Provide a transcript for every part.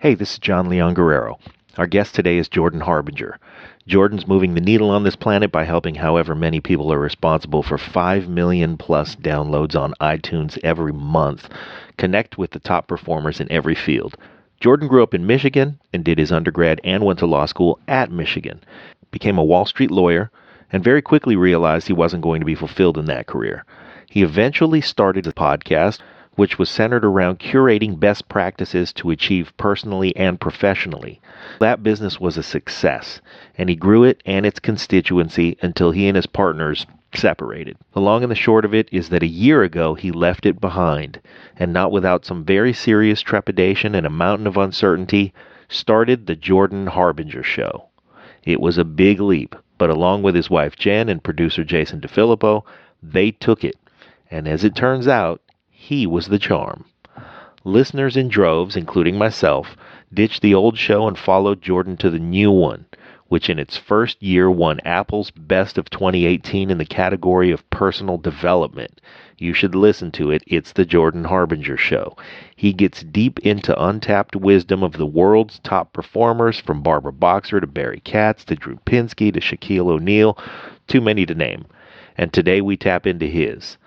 Hey, this is John Leon Guerrero. Our guest today is Jordan Harbinger. Jordan's moving the needle on this planet by helping however many people are responsible for 5 million plus downloads on iTunes every month connect with the top performers in every field. Jordan grew up in Michigan and did his undergrad and went to law school at Michigan, became a Wall Street lawyer, and very quickly realized he wasn't going to be fulfilled in that career. He eventually started a podcast which was centered around curating best practices to achieve personally and professionally. That business was a success, and he grew it and its constituency until he and his partners separated. The long and the short of it is that a year ago he left it behind, and not without some very serious trepidation and a mountain of uncertainty, started the Jordan Harbinger Show. It was a big leap, but along with his wife Jen and producer Jason DeFilippo, they took it. And as it turns out, he was the charm. Listeners in droves, including myself, ditched the old show and followed Jordan to the new one, which in its first year won Apple's Best of 2018 in the category of personal development. You should listen to it. It's the Jordan Harbinger Show. He gets deep into untapped wisdom of the world's top performers, from Barbara Boxer to Barry Katz to Drew Pinsky to Shaquille O'Neal, too many to name. And today we tap into his.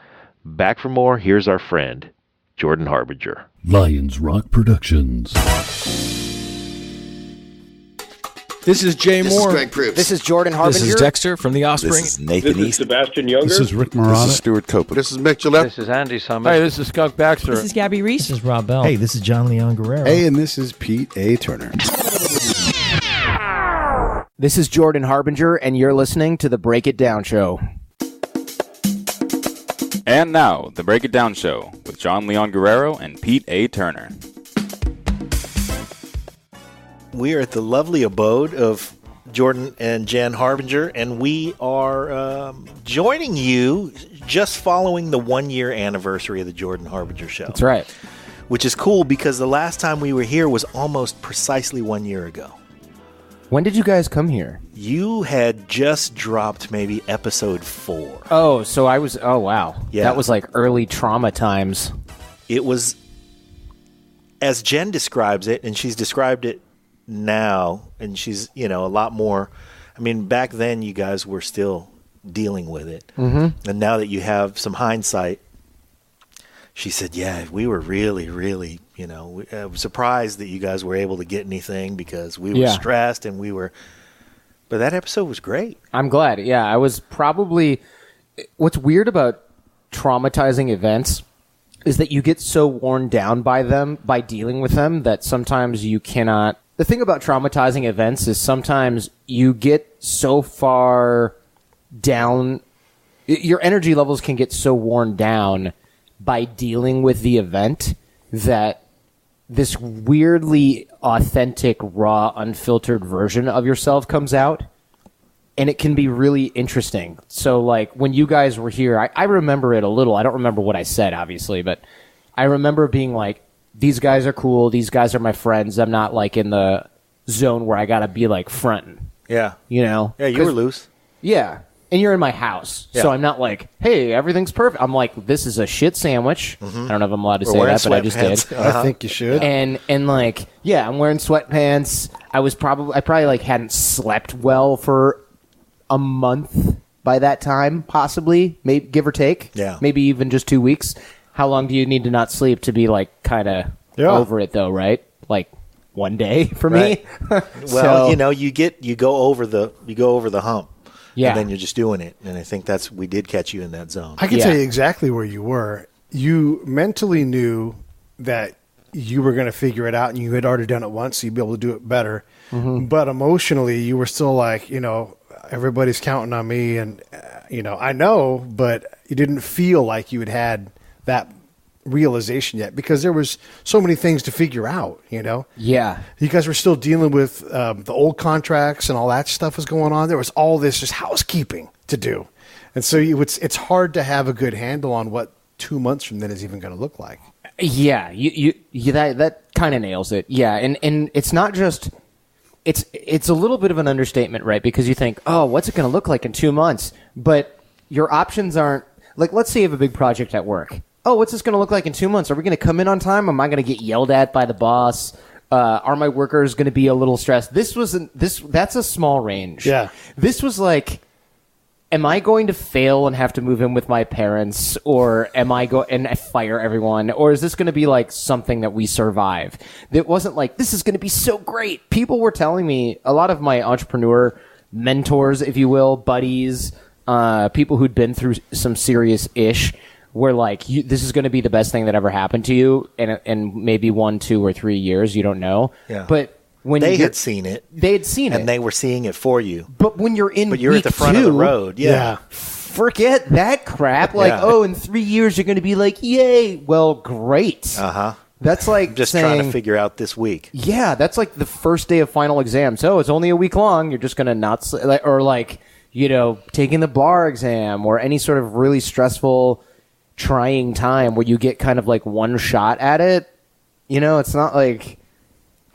Back for more, here's our friend, Jordan Harbinger. Lions Rock Productions. This is Jay Moore. This is Greg Proops. This is Jordan Harbinger. This is Dexter from the Offspring. This is Nathan East. Sebastian Younger. This is Rick Marotta. This is Stuart Copeland. This is Mick Gillette. This is Andy Summers. Hey, this is Skunk Baxter. This is Gabby Reece. This is Rob Bell. Hey, this is John Leon Guerrero. Hey, and this is Pete A. Turner. This is Jordan Harbinger, and you're listening to the Break It Down Show. And now, the Break It Down Show with John Leon Guerrero and Pete A. Turner. We are at the lovely abode of Jordan and Jen Harbinger, and we are joining you just following the 1-year anniversary of the Jordan Harbinger Show. That's right. Which is cool because the last time we were here was almost precisely 1 year ago. When did you guys come here? You had just dropped maybe episode 4. Oh, so I was... Oh, wow. Yeah. That was like early trauma times. It was, as Jen describes it, and she's described it now, and she's, a lot more... I mean, back then you guys were still dealing with it. Mm-hmm. And now that you have some hindsight, she said, yeah, we were really, really, I was surprised that you guys were able to get anything because we were stressed and we were... But that episode was great. I'm glad. Yeah, I was probably... What's weird about traumatizing events is that you get so worn down by them, by dealing with them, that sometimes you cannot... The thing about traumatizing events is sometimes you get so far down... Your energy levels can get so worn down by dealing with the event that this weirdly authentic, raw, unfiltered version of yourself comes out, and it can be really interesting. So, like, when you guys were here, I remember it a little. I don't remember what I said, obviously, but I remember being like, these guys are cool, these guys are my friends, I'm not, like, in the zone where I gotta be, like, fronting. Yeah. Yeah, you were loose. Yeah. And you're in my house, so I'm not like, hey, everything's perfect. I'm like, this is a shit sandwich. Mm-hmm. I don't know if I'm allowed to say that, but I just did. I think you should. And like, yeah, I'm wearing sweatpants. I probably like hadn't slept well for a month by that time, possibly, maybe give or take. Yeah. Maybe even just 2 weeks. How long do you need to not sleep to be like kind of over it though, right? Like 1 day for me. Well, you go over the hump. Yeah. And then you're just doing it. And I think we did catch you in that zone. I can tell you exactly where you were. You mentally knew that you were going to figure it out, and you had already done it once, so you'd be able to do it better. Mm-hmm. But emotionally, you were still like, everybody's counting on me, and, I know, but you didn't feel like you had that realization yet because there was so many things to figure out, Yeah. You guys were still dealing with the old contracts and all that stuff was going on. There was all this just housekeeping to do. And so it's hard to have a good handle on what 2 months from then is even going to look like. Yeah, that kind of nails it. Yeah, and it's not just it's a little bit of an understatement, right? Because you think, oh, what's it going to look like in 2 months? But your options aren't like, let's say you have a big project at work. Oh, what's this going to look like in 2 months? Are we going to come in on time? Am I going to get yelled at by the boss? Are my workers going to be a little stressed? That's a small range. Yeah. This was like, am I going to fail and have to move in with my parents, or am I and I fire everyone, or is this going to be like something that we survive? It wasn't like, this is going to be so great. People were telling me, a lot of my entrepreneur mentors, if you will, buddies, people who'd been through some serious ish, were like, this is going to be the best thing that ever happened to you, and maybe 1, 2, or 3 years, you don't know. Yeah. But when they had seen it, and they were seeing it for you. But when you're in, but you're at the front of the road. Yeah. Forget that crap. Like, in 3 years you're going to be like, yay. Well, great. That's like just saying, trying to figure out this week. Yeah, that's like the first day of final exam. So it's only a week long. You're just going to not, or like, taking the bar exam or any sort of really stressful, trying time where you get kind of like one shot at it. It's not like,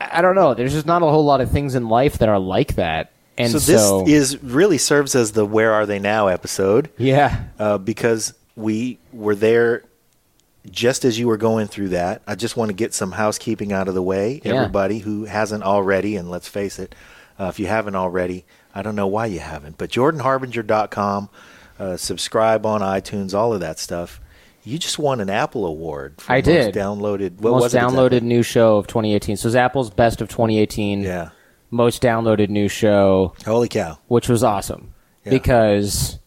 I don't know. There's just not a whole lot of things in life that are like that. And so this really serves as the Where Are They Now episode. Yeah. Because we were there just as you were going through that. I just want to get some housekeeping out of the way. Yeah. Everybody who hasn't already, and let's face it, if you haven't already, I don't know why you haven't, but jordanharbinger.com, subscribe on iTunes, all of that stuff. You just won an Apple Award for I did. most downloaded. Most downloaded new show of 2018. So it's Apple's Best of 2018. Yeah. Most downloaded new show. Holy cow. Which was awesome. Yeah. Because,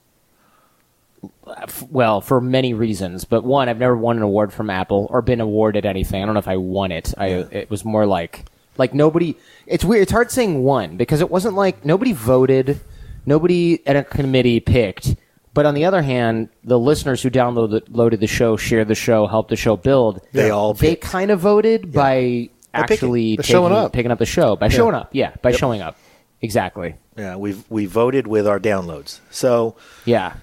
well, for many reasons. But one, I've never won an award from Apple or been awarded anything. I don't know if I won it. It was more like nobody. It's weird. It's hard saying won because it wasn't like nobody voted. Nobody at a committee picked. But on the other hand, the listeners who downloaded the show, shared the show, helped the show build, they kind of voted by actually showing up. Picking up the show. By showing up. Yeah, by showing up. Exactly. Yeah, we voted with our downloads. So yeah,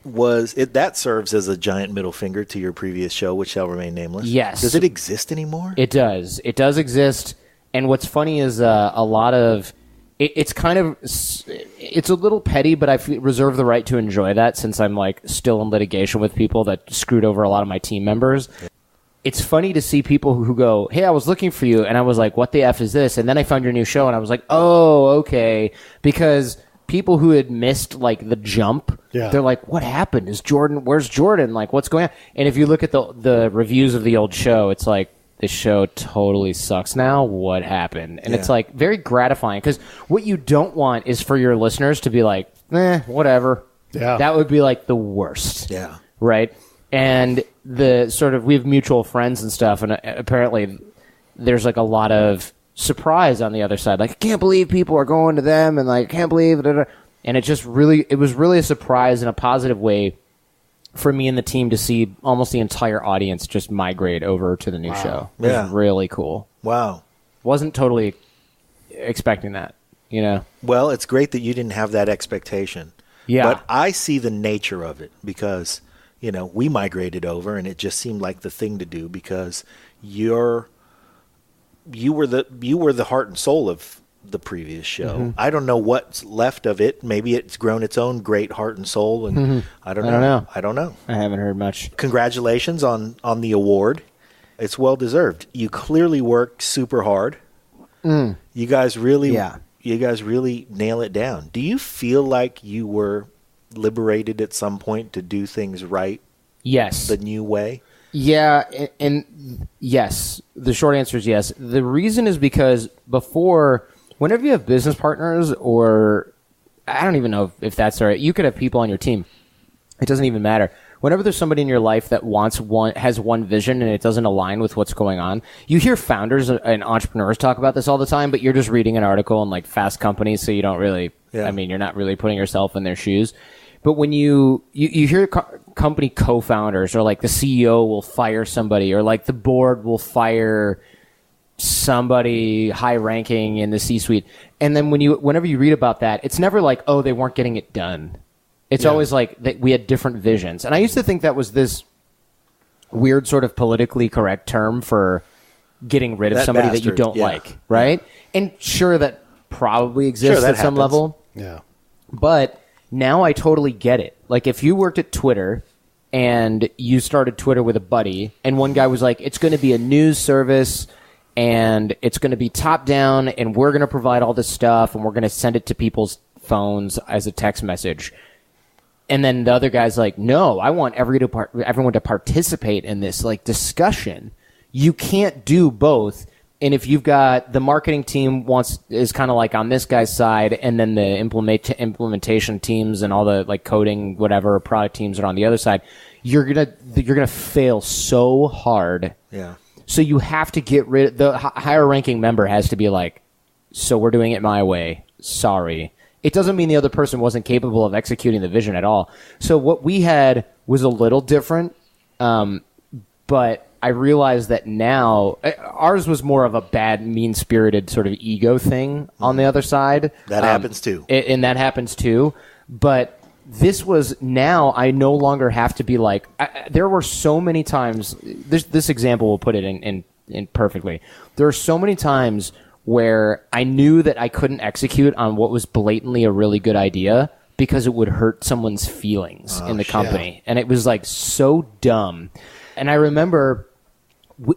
that serves as a giant middle finger to your previous show, which shall remain nameless. Yes. Does it exist anymore? It does. It does exist. And what's funny is a lot of it's kind of it's a little petty, but I reserve the right to enjoy that since I'm like still in litigation with people that screwed over a lot of my team members. Yeah. It's funny to see people who go, "Hey, I was looking for you," and I was like, "What the F is this?" And then I found your new show, and I was like, "Oh, okay," because people who had missed like the jump, they're like, "What happened? Where's Jordan? Like, what's going on?" And if you look at the reviews of the old show, it's like, this show totally sucks now. What happened? And it's like very gratifying because what you don't want is for your listeners to be like, whatever. Yeah. That would be like the worst. Yeah. Right. And we have mutual friends and stuff. And apparently there's like a lot of surprise on the other side. Like, I can't believe people are going to them. And like, I can't believe it. And it was really a surprise in a positive way for me and the team to see almost the entire audience just migrate over to the new show. It was really cool. Wow. Wasn't totally expecting that, Well, it's great that you didn't have that expectation. Yeah. But I see the nature of it because, we migrated over and it just seemed like the thing to do because you were the heart and soul of the previous show. Mm-hmm. I don't know what's left of it. Maybe it's grown its own great heart and soul, and I don't know. I haven't heard much. Congratulations on the award. It's well deserved. You clearly worked super hard. You guys really nail it down. Do you feel like you were liberated at some point to do things right? Yes. The new way? Yeah, and yes. The short answer is yes. The reason is because before, whenever you have business partners, or I don't even know if that's all right, you could have people on your team. It doesn't even matter. Whenever there's somebody in your life that has one vision and it doesn't align with what's going on, you hear founders and entrepreneurs talk about this all the time, but you're just reading an article in like Fast Company, so you don't really, you're not really putting yourself in their shoes. But when you hear company co-founders, or like the CEO will fire somebody, or like the board will fire somebody high ranking in the C-suite, and then whenever you read about that, it's never like, oh, they weren't getting it done. It's always like that we had different visions. And I used to think that was this weird sort of politically correct term for getting rid of somebody that you don't like, right? Yeah. And sure, that probably exists at some level. Yeah. But now I totally get it. Like if you worked at Twitter and you started Twitter with a buddy and one guy was like, it's going to be a news service and it's going to be top down, and we're going to provide all this stuff, and we're going to send it to people's phones as a text message. And then the other guy's like, no, I want everyone to participate in this like discussion. You can't do both. And if you've got the marketing team is kind of like on this guy's side, and then the implementation teams and all the like coding, whatever product teams are on the other side, you're gonna fail so hard. Yeah. So you have to get rid. The higher ranking member has to be like, so we're doing it my way. Sorry. It doesn't mean the other person wasn't capable of executing the vision at all. So what we had was a little different, but I realized that now ours was more of a bad, mean-spirited sort of ego thing on the other side. That happens too. And that happens too. But this was now I no longer have to be like there were so many times. This example will put it in perfectly. There are so many times where I knew that I couldn't execute on what was blatantly a really good idea because it would hurt someone's feelings in the company. Yeah. And it was like so dumb. And I remember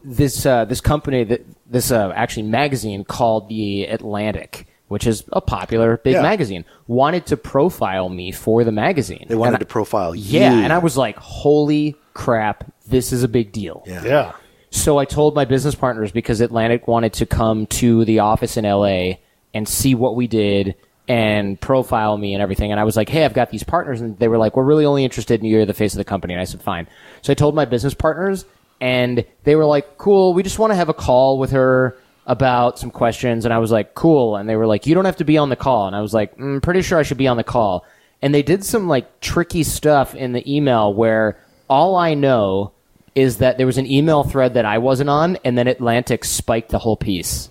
this company, actually magazine called The Atlantic, which is a popular big magazine, wanted to profile me for the magazine. They wanted to profile you. Yeah, and I was like, holy crap, this is a big deal. Yeah. So I told my business partners, because Atlantic wanted to come to the office in LA and see what we did and profile me and everything. And I was like, hey, I've got these partners. And they were like, we're really only interested in you. You're the face of the company. And I said, fine. So I told my business partners, and they were like, cool, we just want to have a call with her about some questions. And I was like, cool. And they were like, you don't have to be on the call. And I was like, pretty sure I should be on the call. And they did some like tricky stuff in the email where all I know is that there was an email thread that I wasn't on, and then Atlantic spiked the whole piece.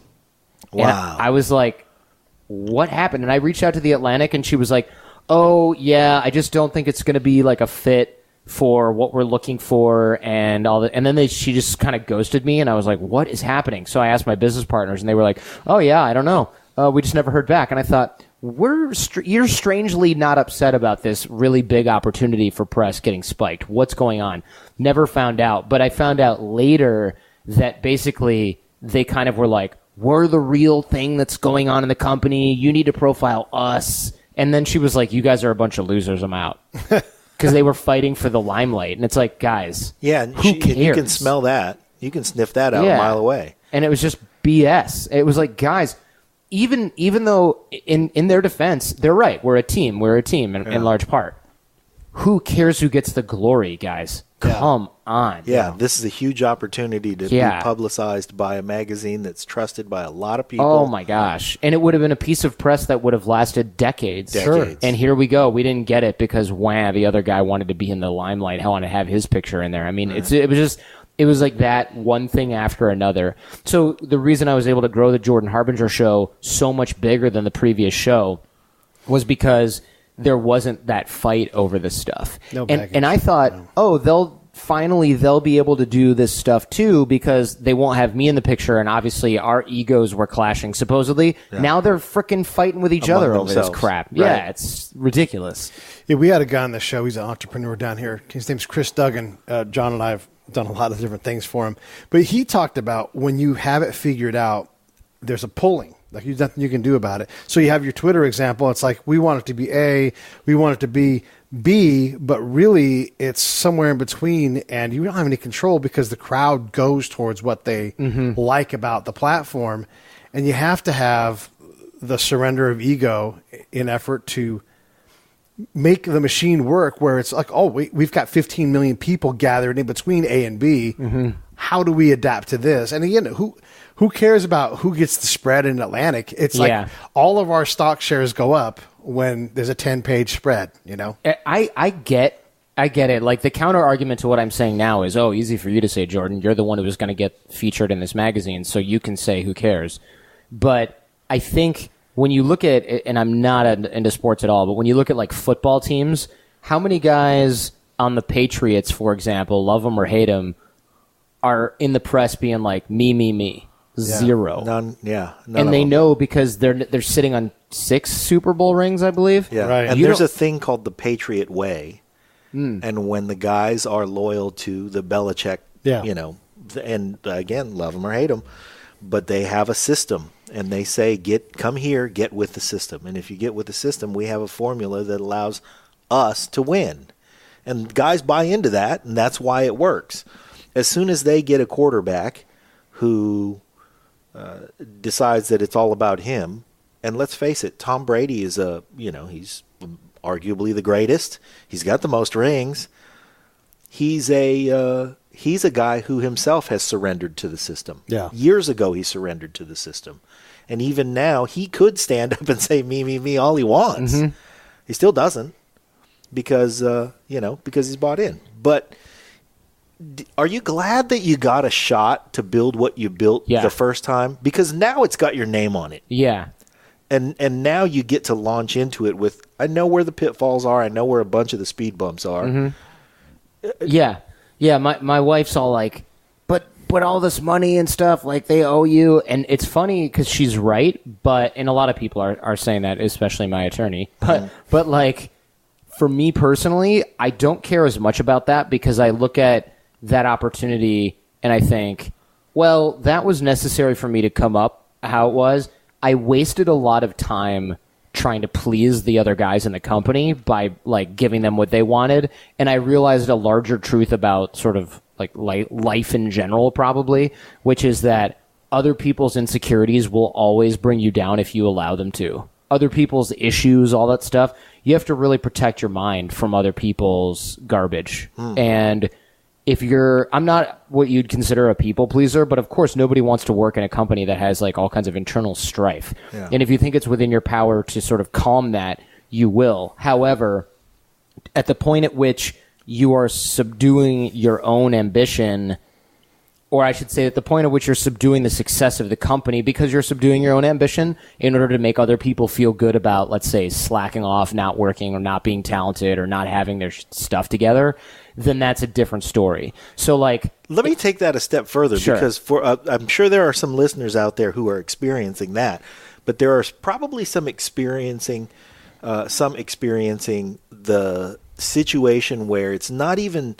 Wow. And I was like, what happened? And I reached out to the Atlantic, and she was like, oh, yeah, I just don't think it's going to be like a fit for what we're looking for and all that. And then she just kind of ghosted me, and I was like, what is happening? So I asked my business partners, and they were like, oh, yeah, I don't know. We just never heard back. And I thought, you're strangely not upset about this really big opportunity for press getting spiked. What's going on? Never found out. But I found out later that basically they kind of were like, we're the real thing that's going on in the company. You need to profile us. And then she was like, you guys are a bunch of losers. I'm out. Because they were fighting for the limelight. And it's like, guys, who cares? You can smell that. You can sniff that out a mile away. And it was just BS. It was like, guys, even though in their defense, they're right. We're a team in large part. Who cares who gets the glory, guys? Come on. Yeah, this is a huge opportunity to be publicized by a magazine that's trusted by a lot of people. Oh, my gosh. And it would have been a piece of press that would have lasted decades. Sure. And here we go. We didn't get it because, the other guy wanted to be in the limelight. I want to have his picture in there. I mean, it was like that one thing after another. So the reason I was able to grow the Jordan Harbinger Show so much bigger than the previous show was because there wasn't that fight over this stuff. And I thought, they'll be able to do this stuff too because they won't have me in the picture, and obviously our egos were clashing supposedly. Yeah. Now they're freaking fighting with each other over this crap. Right. Yeah, it's ridiculous. Yeah, we had a guy on the show. He's an entrepreneur down here. His name's Chris Duggan. John and I have done a lot of different things for him. But he talked about when you have it figured out, there's a pulling. Like, there's nothing you can do about it. So you have your Twitter example. It's like, we want it to be A, we want it to be B, but really it's somewhere in between, and you don't have any control because the crowd goes towards what they like about the platform. And you have to have the surrender of ego in effort to make the machine work, where it's like, we've got 15 million people gathered in between A and B. How do we adapt to this? And again, who cares about who gets the spread in Atlantic? It's like all of our stock shares go up when there's a 10-page spread, you know? I get it. Like, the counter argument to what I'm saying now is, easy for you to say, Jordan. You're the one who was going to get featured in this magazine, so you can say who cares. But I think when you look at it, and I'm not into sports at all, but when you look at like football teams, how many guys on the Patriots, for example, love them or hate them, are in the press being like, me? Zero. None. And they know because they're sitting on 6 Super Bowl rings, I believe. Yeah. Right. And there's a thing called the Patriot Way. And when the guys are loyal to the Belichick, and again, love them or hate them, but they have a system, and they say, come here, get with the system. And if you get with the system, we have a formula that allows us to win. And guys buy into that, and that's why it works. As soon as they get a quarterback who decides that it's all about him, and let's face it, Tom Brady is he's arguably the greatest. He's got the most rings. He's a guy who himself has surrendered to the system. Yeah. Years ago, he surrendered to the system. And even now, he could stand up and say, me, all he wants. Mm-hmm. He still doesn't because he's bought in. But are you glad that you got a shot to build what you built the first time? Because now it's got your name on it. Yeah. And now you get to launch into it with, I know where the pitfalls are. I know where a bunch of the speed bumps are. Mm-hmm. Yeah. My wife's all like, but all this money and stuff, like they owe you. And it's funny because she's right, and a lot of people are saying that, especially my attorney. But like for me personally, I don't care as much about that because I look at that opportunity and I think, well, that was necessary for me to come up how it was. I wasted a lot of time trying to please the other guys in the company by like giving them what they wanted. And I realized a larger truth about sort of like life in general, probably, which is that other people's insecurities will always bring you down if you allow them to. Other people's issues, all that stuff. You have to really protect your mind from other people's garbage. And I'm not what you'd consider a people pleaser, but of course nobody wants to work in a company that has like all kinds of internal strife. Yeah. And if you think it's within your power to sort of calm that, you will. However, at the point at which you are subduing your own ambition, or I should say at the point at which you're subduing the success of the company because you're subduing your own ambition in order to make other people feel good about, let's say, slacking off, not working, or not being talented, or not having their stuff together, then that's a different story. So, like, let me take that a step further, because I'm sure there are some listeners out there who are experiencing that, but there are probably some experiencing the situation where it's not even.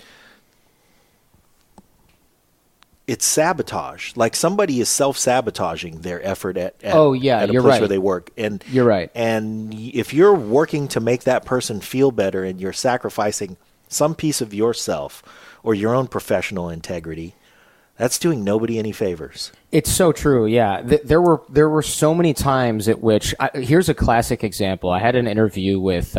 It's sabotage. Like somebody is self-sabotaging their effort at a place where they work. And you're right. And if you're working to make that person feel better and you're sacrificing some piece of yourself or your own professional integrity, that's doing nobody any favors. It's so true. Yeah. There were so many times at which here's a classic example. I had an interview with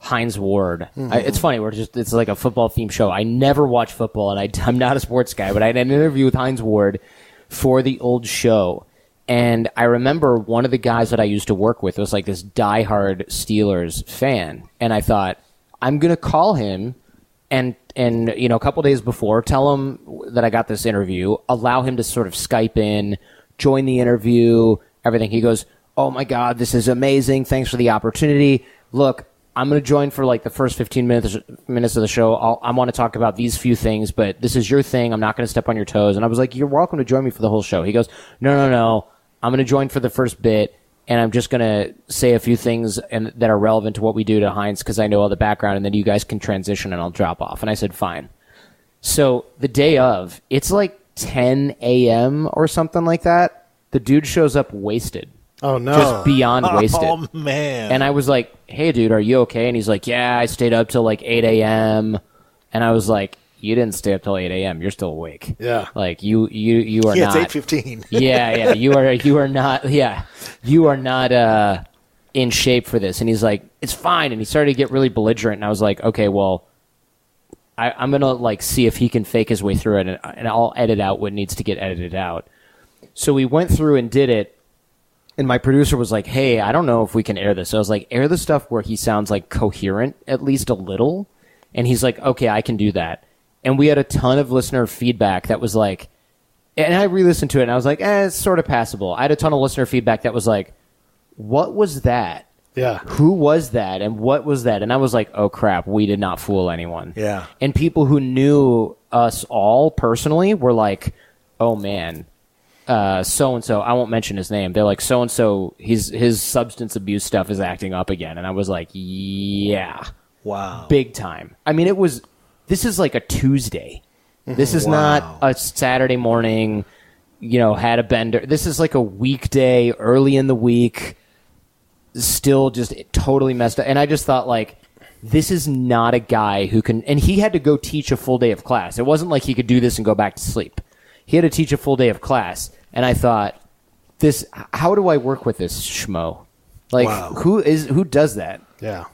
Heinz Ward. Mm-hmm. It's funny. It's like a football themed show. I never watch football, and I'm not a sports guy, but I had an interview with Heinz Ward for the old show. And I remember one of the guys that I used to work with was like this diehard Steelers fan. And I thought, I'm going to call him and a couple days before, tell him that I got this interview, allow him to sort of Skype in, join the interview, everything. He goes, oh my God, this is amazing. Thanks for the opportunity. Look, I'm going to join for like the first 15 minutes of the show. I want to talk about these few things, but this is your thing. I'm not going to step on your toes. And I was like, you're welcome to join me for the whole show. He goes, no. I'm going to join for the first bit, and I'm just going to say a few things that are relevant to what we do to Heinz because I know all the background, and then you guys can transition and I'll drop off. And I said, fine. So the day of, it's like 10 a.m. or something like that. The dude shows up wasted. Oh, no. Just beyond wasted. Oh, man. And I was like, hey, dude, are you okay? And he's like, yeah, I stayed up till like 8 a.m. And I was like, you didn't stay up till 8 a.m. You're still awake. Yeah. Like, you are yeah, not. It's 8:15. Yeah. You are not, you are not in shape for this. And he's like, it's fine. And he started to get really belligerent. And I was like, okay, well, I'm going to like see if he can fake his way through it. And I'll edit out what needs to get edited out. So we went through and did it. And my producer was like, hey, I don't know if we can air this. So I was like, air the stuff where he sounds like coherent, at least a little. And he's like, okay, I can do that. And we had a ton of listener feedback that was like, and I re-listened to it and I was like, it's sort of passable. I had a ton of listener feedback that was like, what was that? Yeah. Who was that? And what was that? And I was like, oh crap, we did not fool anyone. Yeah. And people who knew us all personally were like, oh man, so-and-so, I won't mention his name. They're like, so-and-so, his substance abuse stuff is acting up again. And I was like, yeah. Wow. Big time. I mean, this is like a Tuesday. This is not a Saturday morning, had a bender. This is like a weekday, early in the week, still just totally messed up. And I just thought, like, this is not a guy who can, and he had to go teach a full day of class. It wasn't like he could do this and go back to sleep. He had to teach a full day of class. And I thought, how do I work with this schmo? Like, wow. who does that? Yeah.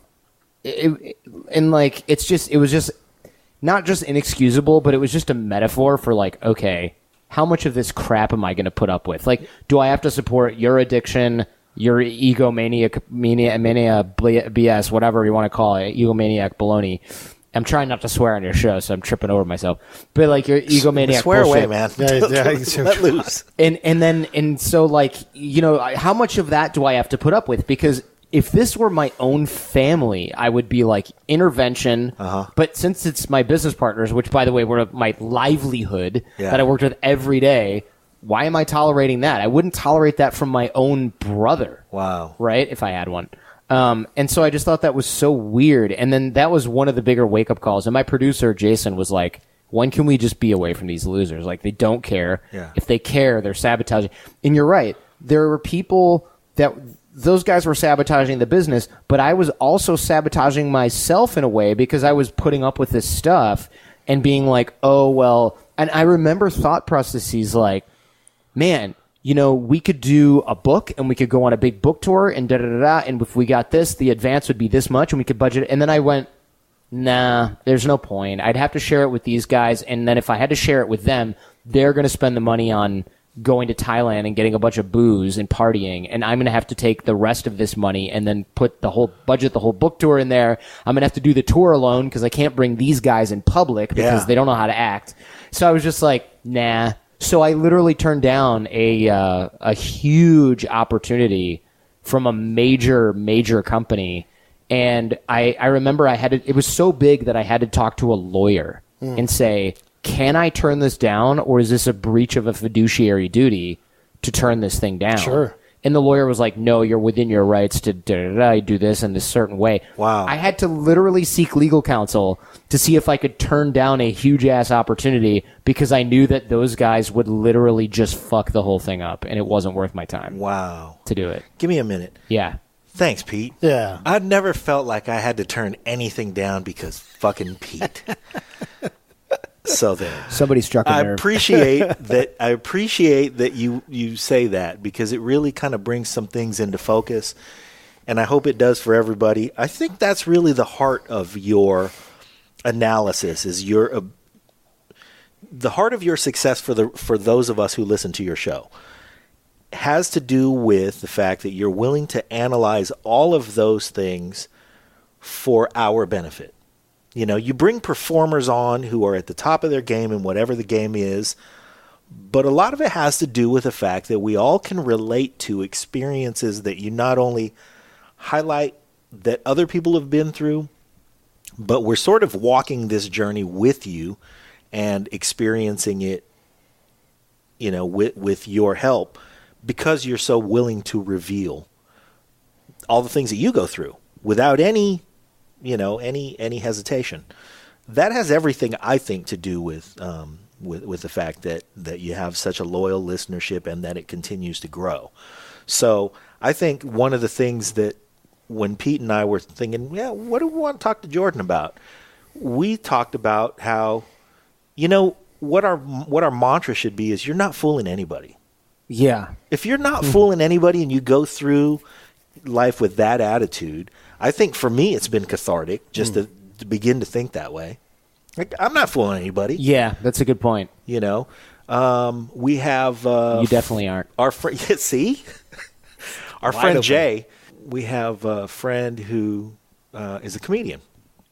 And like, it was just not just inexcusable, but it was just a metaphor for like, okay, how much of this crap am I going to put up with? Like, do I have to support your addiction, your mania, BS, whatever you want to call it, egomaniac baloney? I'm trying not to swear on your show, so I'm tripping over myself. But like your egomaniac swear bullshit. away, man. Yeah, Let loose. And so like, how much of that do I have to put up with? Because if this were my own family, I would be like intervention. But since it's my business partners, which by the way were my livelihood that I worked with every day, why am I tolerating that? I wouldn't tolerate that from my own brother. Wow. Right? If I had one. And so I just thought that was so weird. And then that was one of the bigger wake-up calls. And my producer, Jason, was like, when can we just be away from these losers? Like, they don't care. Yeah. If they care, they're sabotaging. And you're right. There were people that those guys were sabotaging the business, but I was also sabotaging myself in a way because I was putting up with this stuff and being like, oh, well. And I remember thought processes like, man, we could do a book and we could go on a big book tour and da-da-da-da. And if we got this, the advance would be this much and we could budget it. And then I went, nah, there's no point. I'd have to share it with these guys. And then if I had to share it with them, they're going to spend the money on going to Thailand and getting a bunch of booze and partying. And I'm going to have to take the rest of this money and then put the whole book tour in there. I'm going to have to do the tour alone because I can't bring these guys in public because they don't know how to act. So I was just like, nah. So I literally turned down a huge opportunity from a major company. And I remember it was so big that I had to talk to a lawyer and say, can I turn this down, or is this a breach of a fiduciary duty to turn this thing down? Sure. And the lawyer was like, no, you're within your rights to do this in this certain way. Wow. I had to literally seek legal counsel to see if I could turn down a huge-ass opportunity because I knew that those guys would literally just fuck the whole thing up, and it wasn't worth my time to do it. Give me a minute. Yeah. Thanks, Pete. Yeah. I've never felt like I had to turn anything down because fucking Pete. So there. Somebody struck a nerve. I appreciate that you say that because it really kind of brings some things into focus, and I hope it does for everybody. I think that's really the heart of your analysis is the heart of your success for those of us who listen to your show has to do with the fact that you're willing to analyze all of those things for our benefit. You bring performers on who are at the top of their game in whatever the game is, but a lot of it has to do with the fact that we all can relate to experiences that you not only highlight that other people have been through, but we're sort of walking this journey with you and experiencing it, with your help because you're so willing to reveal all the things that you go through without any hesitation. That has everything, I think, to do with the fact that you have such a loyal listenership and that it continues to grow. So I think one of the things that when Pete and I were thinking, what do we want to talk to Jordan about? We talked about how, what our mantra should be is you're not fooling anybody. Yeah. If you're not fooling anybody and you go through life with that attitude, I think for me it's been cathartic just to begin to think that way. Like, I'm not fooling anybody. Yeah, that's a good point. We have you definitely aren't. Our friend, see, our friend Jay. We have a friend who is a comedian.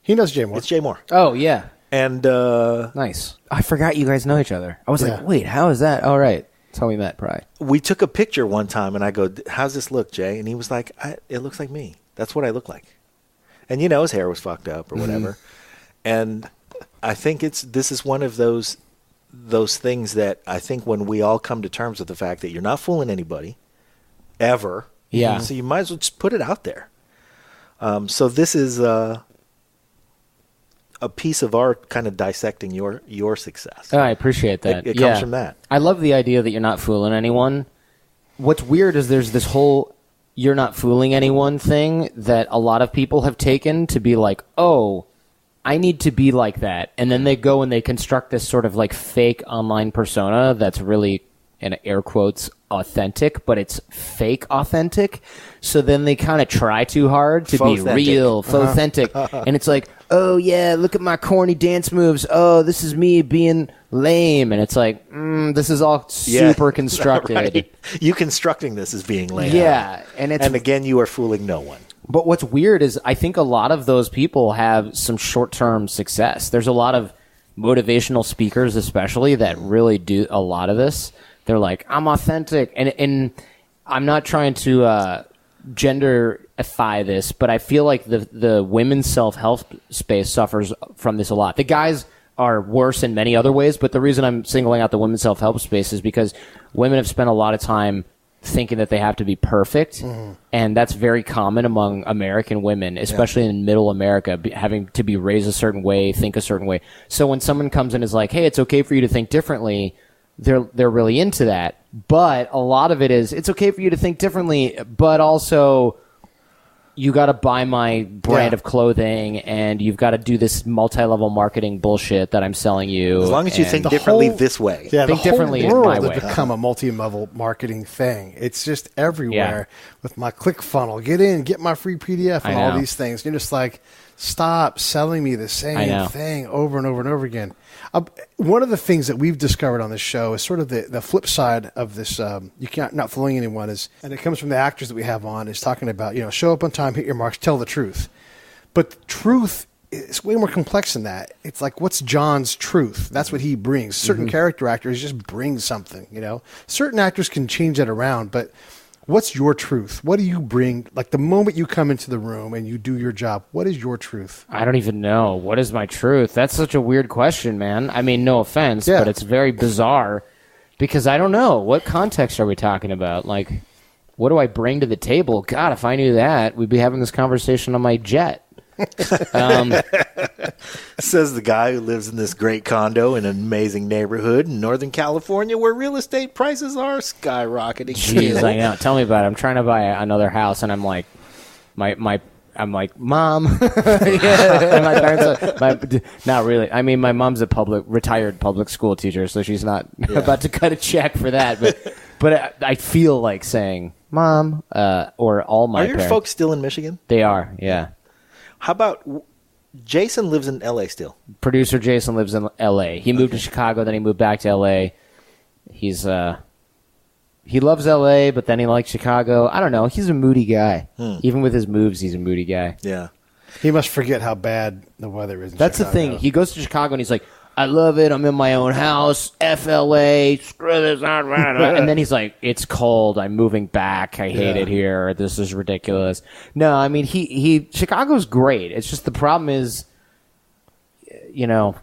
He knows Jay Moore. It's Jay Moore. Oh yeah, and nice. I forgot you guys know each other. I was like, wait, how is that? All right. That's how we met, probably. We took a picture one time, and I go, how's this look, Jay? And he was like, it looks like me. That's what I look like. And, his hair was fucked up or whatever. And I think this is one of those things that I think when we all come to terms with the fact that you're not fooling anybody, ever. Yeah. So you might as well just put it out there. So this is a piece of art kind of dissecting your success. Oh, I appreciate that. It comes from that. I love the idea that you're not fooling anyone. What's weird is there's this whole you're not fooling anyone thing that a lot of people have taken to be like, oh, I need to be like that. And then they go and they construct this sort of like fake online persona that's really, in air quotes, authentic, but it's fake authentic. So then they kind of try too hard to be real, authentic. And it's like, oh yeah, look at my corny dance moves. Oh, this is me being lame. And it's like, this is all super constructed. Right. You constructing this as being lame. Yeah. And again, you are fooling no one. But what's weird is I think a lot of those people have some short-term success. There's a lot of motivational speakers especially that really do a lot of this. They're like, I'm authentic. And I'm not trying to genderify this, but I feel like the women's self-help space suffers from this a lot. The guys are worse in many other ways, but the reason I'm singling out the women's self-help space is because women have spent a lot of time thinking that they have to be perfect, and that's very common among American women, especially in middle America, having to be raised a certain way, think a certain way. So when someone comes in and is like, hey, it's okay for you to think differently, they're really into that. But a lot of it is, it's okay for you to think differently, but also you got to buy my brand of clothing, and you've got to do this multi-level marketing bullshit that I'm selling you. As long as you think differently this way. Yeah, think the differently whole my world way. has become a multi-level marketing thing. It's just everywhere with my click funnel. Get in, get my free PDF, and all these things. You're just like, stop selling me the same thing over and over and over again. One of the things that we've discovered on this show is sort of the flip side of this. You can't not fooling anyone is, and it comes from the actors that we have on. Is talking about show up on time, hit your marks, tell the truth. But the truth is way more complex than that. It's like, what's John's truth? That's what he brings. Certain character actors just bring something. Certain actors can change that around, but what's your truth? What do you bring? Like the moment you come into the room and you do your job, what is your truth? I don't even know. What is my truth? That's such a weird question, man. I mean, no offense, but it's very bizarre because I don't know. What context are we talking about? Like, what do I bring to the table? God, if I knew that, we'd be having this conversation on my jet. Says the guy who lives in this great condo in an amazing neighborhood in Northern California where real estate prices are skyrocketing. Jeez, I know. Tell me about it. I'm trying to buy another house, and I'm like, I'm like, Mom. And my parents not really. I mean, my mom's a retired public school teacher, so she's not about to cut a check for that. But I feel like saying, Mom, or all my parents. Are your folks still in Michigan? They are, yeah. How about Jason lives in L.A. still? Producer Jason lives in L.A. He moved to Chicago, then he moved back to L.A. He loves L.A., but then he likes Chicago. I don't know. He's a moody guy. Even with his moves, he's a moody guy. Yeah. He must forget how bad the weather is in That's Chicago. the thing. He goes to Chicago, and he's like, I love it. I'm in my own house. FLA. Screw this. And then he's like, it's cold. I'm moving back. I hate it here. This is ridiculous. No, I mean, Chicago's great. It's just the problem is,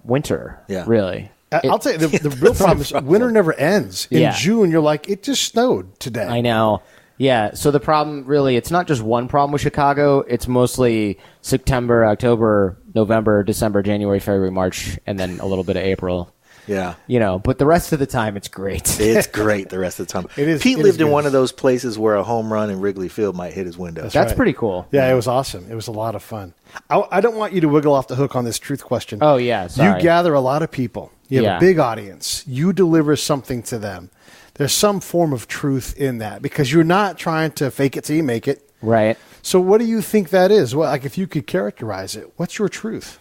winter. Yeah. Really. I'll tell you, the real problem is winter never ends. In June, you're like, it just snowed today. I know. Yeah, so the problem really, it's not just one problem with Chicago. It's mostly September, October, November, December, January, February, March, and then a little bit of April. Yeah. But the rest of the time, it's great. It's great the rest of the time. Pete lived in one of those places where a home run in Wrigley Field might hit his window. That's pretty cool. Yeah, it was awesome. It was a lot of fun. I don't want you to wiggle off the hook on this truth question. Oh, yeah, sorry. You gather a lot of people. You have a big audience. You deliver something to them. There's some form of truth in that because you're not trying to fake it till you make it. Right. So what do you think that is? Well, like if you could characterize it, what's your truth?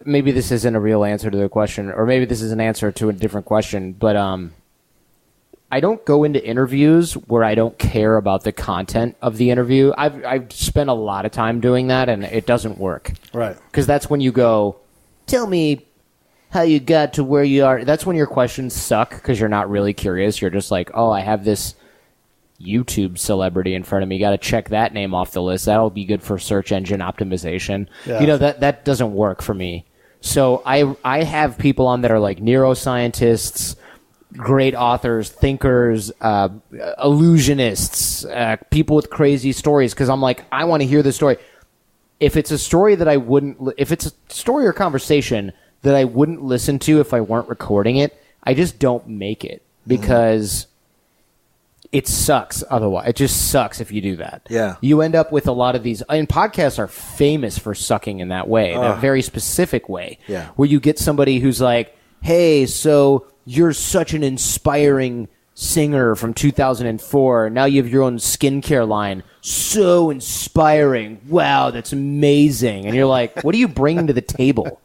Maybe this isn't a real answer to the question, or maybe this is an answer to a different question, but I don't go into interviews where I don't care about the content of the interview. I've spent a lot of time doing that, and it doesn't work. Right. Because that's when you go, tell me how you got to where you are. That's when your questions suck because you're not really curious. You're just like, oh, I have this YouTube celebrity in front of me. Got to check that name off the list. That'll be good for search engine optimization. Yeah. That doesn't work for me. So I have people on that are like neuroscientists, great authors, thinkers, illusionists, people with crazy stories because I'm like, I want to hear the story. if it's a story that I wouldn't, if it's a story or conversation that I wouldn't listen to if I weren't recording it, I just don't make it because it sucks otherwise. It just sucks if you do that. Yeah. You end up with a lot of these, and podcasts are famous for sucking in that way, that very specific way. Yeah. Where you get somebody who's like, hey, so you're such an inspiring singer from 2004. Now you have your own skincare line. So inspiring. Wow, that's amazing. And you're like, what are you bringing to the table?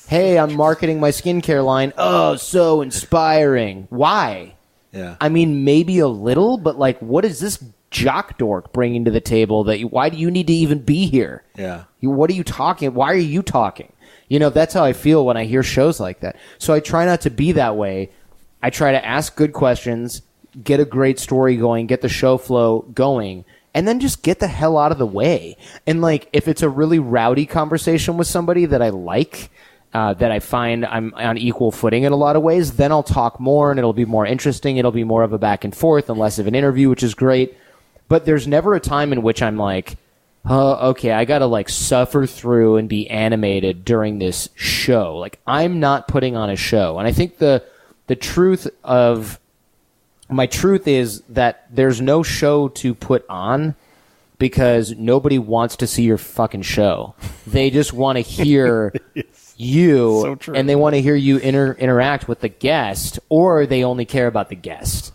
Hey, I'm marketing my skincare line. Oh, so inspiring. Why? Yeah. I mean, maybe a little, but like, what is this jock dork bringing to the table? Why do you need to even be here? Yeah. What are you talking? Why are you talking? You know, that's how I feel when I hear shows like that. So I try not to be that way. I try to ask good questions, get a great story going, get the show flow going, and then just get the hell out of the way. And like, if it's a really rowdy conversation with somebody that I like, that I find I'm on equal footing in a lot of ways, then I'll talk more and it'll be more interesting. It'll be more of a back and forth and less of an interview, which is great. But there's never a time in which I'm like, okay, I got to like suffer through and be animated during this show. Like, I'm not putting on a show. And I think the truth of my truth is that there's no show to put on because nobody wants to see your fucking show. They just want to hear you, So true. and they want to hear you interact with the guest, or they only care about the guest.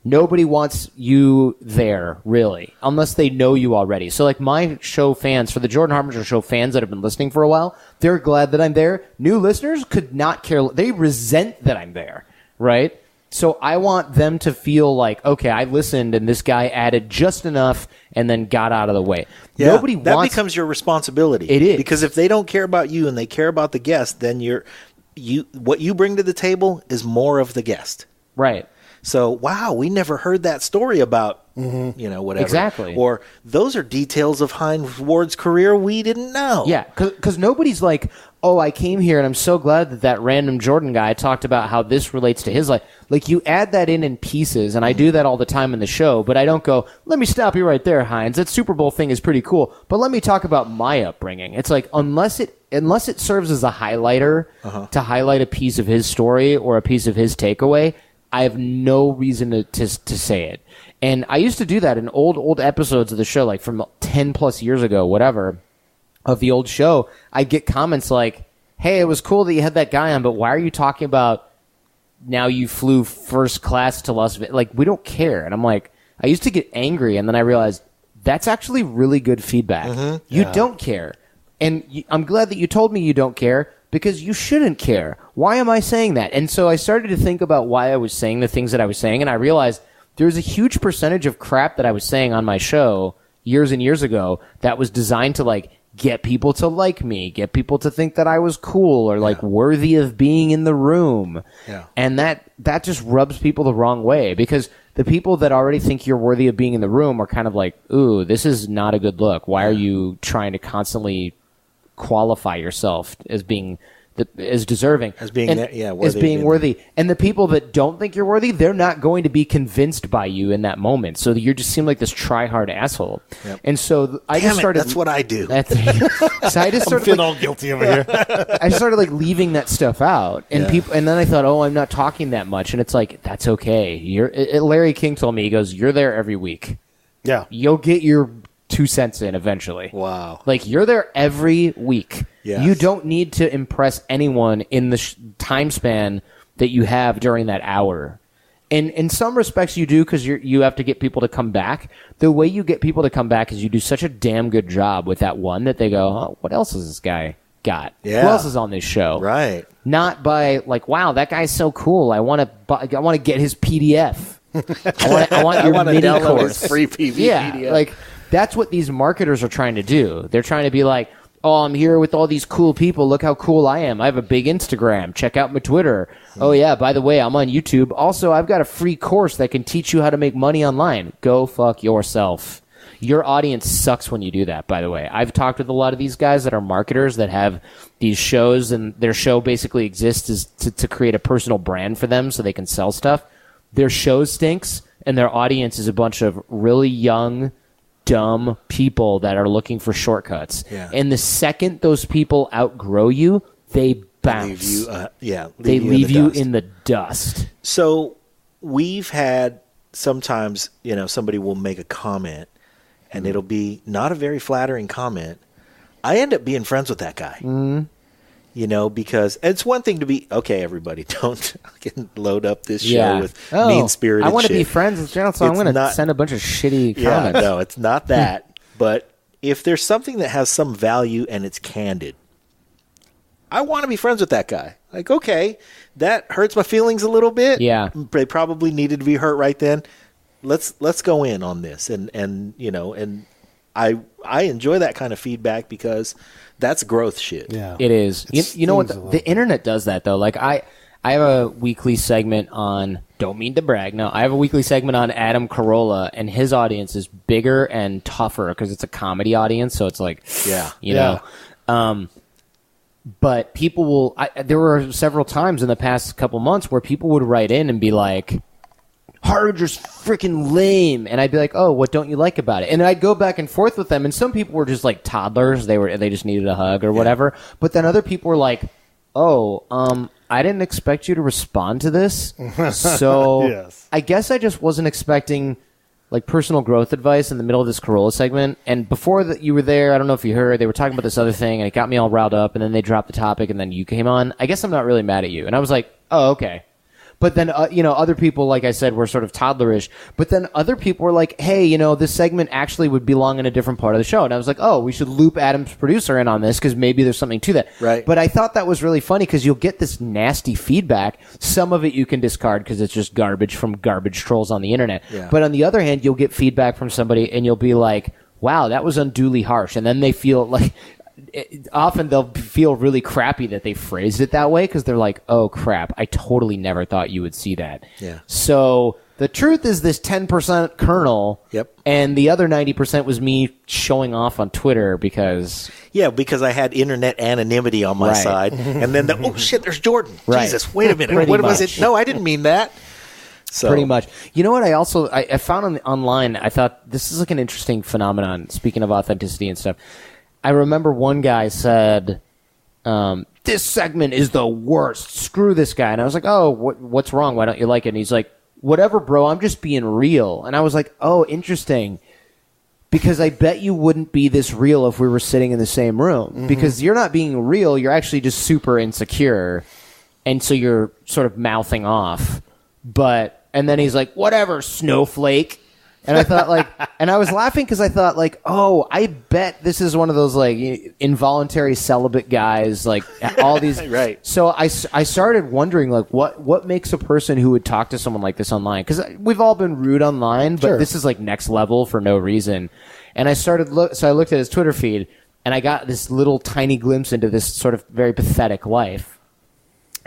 Nobody wants you there, really, unless they know you already. So, like, my show fans, for the Jordan Harbinger Show fans that have been listening for a while, they're glad that I'm there. New listeners could not care. They resent that I'm there, right? So I want them to feel like, okay, I listened and this guy added just enough and then got out of the way. Yeah, Nobody that wants... becomes your responsibility. It is. Because if they don't care about you and they care about the guest, then what you bring to the table is more of the guest. Right. So, wow, we never heard that story about, whatever. Exactly. Or those are details of Hines Ward's career we didn't know. Yeah, because nobody's like, oh, I came here and I'm so glad that random Jordan guy talked about how this relates to his life. Like, you add that in pieces, and I do that all the time in the show, but I don't go, let me stop you right there, Hines. That Super Bowl thing is pretty cool, but let me talk about my upbringing. It's like, unless it serves as a highlighter to highlight a piece of his story or a piece of his takeaway, I have no reason to say it. And I used to do that in old episodes of the show, like from 10 plus years ago, whatever, of the old show. I'd get comments like, hey, it was cool that you had that guy on, but why are you talking about now you flew first class to Las Vegas? Like, we don't care. And I'm like, I used to get angry, and then I realized that's actually really good feedback. You don't care. And I'm glad that you told me you don't care, because you shouldn't care. Why am I saying that? And so I started to think about why I was saying the things that I was saying, and I realized there's a huge percentage of crap that I was saying on my show years and years ago that was designed to, like, get people to like me, get people to think that I was cool or, like, worthy of being in the room. Yeah. And that just rubs people the wrong way, because the people that already think you're worthy of being in the room are kind of like, ooh, this is not a good look. Why are you trying to constantly qualify yourself as being as deserving, as being worthy, as being worthy? And the people that don't think you're worthy, they're not going to be convinced by you in that moment. So you just seem like this try-hard asshole. Yep. And so I just started. That's what I do. So I just started. I'm all guilty over here. I started like leaving that stuff out, and people. And then I thought, oh, I'm not talking that much, and it's like, that's okay. Larry King told me, he goes, "You're there every week. Yeah, you'll get your 2 cents in eventually." Wow. Like, you're there every week. Yes. You don't need to impress anyone in the time span that you have during that hour. And in some respects you do, because you have to get people to come back. The way you get people to come back is you do such a damn good job with that one that they go, oh, what else has this guy got? Yeah. Who else is on this show? Right. Not by, like, wow, that guy's so cool. I want to get his PDF. I want your mini download course. his free PDF. Yeah, like, that's what these marketers are trying to do. They're trying to be like, oh, I'm here with all these cool people. Look how cool I am. I have a big Instagram. Check out my Twitter. Oh, yeah, by the way, I'm on YouTube. Also, I've got a free course that can teach you how to make money online. Go fuck yourself. Your audience sucks when you do that, by the way. I've talked with a lot of these guys that are marketers that have these shows, and their show basically exists as to create a personal brand for them so they can sell stuff. Their show stinks, and their audience is a bunch of really young, dumb people that are looking for shortcuts. Yeah. And the second those people outgrow you, they bounce. They leave you in the dust. So we've had sometimes, somebody will make a comment and it'll be not a very flattering comment. I end up being friends with that guy. Because it's one thing to be, okay, everybody, don't load up this show with mean-spirited shit. I want to be friends with Gerald, so I'm going to send a bunch of shitty comments. No, it's not that. But if there's something that has some value and it's candid, I want to be friends with that guy. Like, okay, that hurts my feelings a little bit. Yeah. They probably needed to be hurt right then. Let's go in on this. And I enjoy that kind of feedback because that's growth shit. Yeah. It is. You know what? The internet does that, though. Like, I have a weekly segment on, don't mean to brag, no, I have a weekly segment on Adam Carolla, and his audience is bigger and tougher because it's a comedy audience, so it's like, you know. But people will, there were several times in the past couple months where people would write in and be like, Harbinger's freaking lame. And I'd be like, oh, what don't you like about it? And I'd go back and forth with them. And some people were just like toddlers. They just needed a hug or whatever. But then other people were like, oh, I didn't expect you to respond to this. So Yes. I guess I just wasn't expecting like personal growth advice in the middle of this Corolla segment. And before that you were there, I don't know if you heard, they were talking about this other thing and it got me all riled up. And then they dropped the topic and then you came on. I guess I'm not really mad at you. And I was like, oh, okay. But then, other people, like I said, were sort of toddlerish. But then other people were like, hey, this segment actually would belong in a different part of the show. And I was like, oh, we should loop Adam's producer in on this because maybe there's something to that. Right. But I thought that was really funny because you'll get this nasty feedback. Some of it you can discard because it's just garbage from garbage trolls on the internet. Yeah. But on the other hand, you'll get feedback from somebody and you'll be like, wow, that was unduly harsh. And then they feel like... often they'll feel really crappy that they phrased it that way because they're like, oh crap, I totally never thought you would see that. Yeah. So the truth is this 10% kernel. Yep. And the other 90% was me showing off on Twitter because... Yeah, because I had internet anonymity on my Right. side. And then oh shit, there's Jordan. Right. Jesus, wait a minute. Pretty What was much. it? No, I didn't mean that. So Pretty much. You know what I also... I found online, I thought this is like an interesting phenomenon, speaking of authenticity and stuff. I remember one guy said, this segment is the worst. Screw this guy. And I was like, oh, what's wrong? Why don't you like it? And he's like, whatever, bro. I'm just being real. And I was like, oh, interesting. Because I bet you wouldn't be this real if we were sitting in the same room. Mm-hmm. Because you're not being real. You're actually just super insecure. And so you're sort of mouthing off. And then he's like, whatever, snowflake. And I thought like, and I was laughing because I thought like, oh, I bet this is one of those like involuntary celibate guys, like all these. Right. So I started wondering like, what makes a person who would talk to someone like this online? Because we've all been rude online, but this is like next level for no reason. And I so I looked at his Twitter feed and I got this little tiny glimpse into this sort of very pathetic life.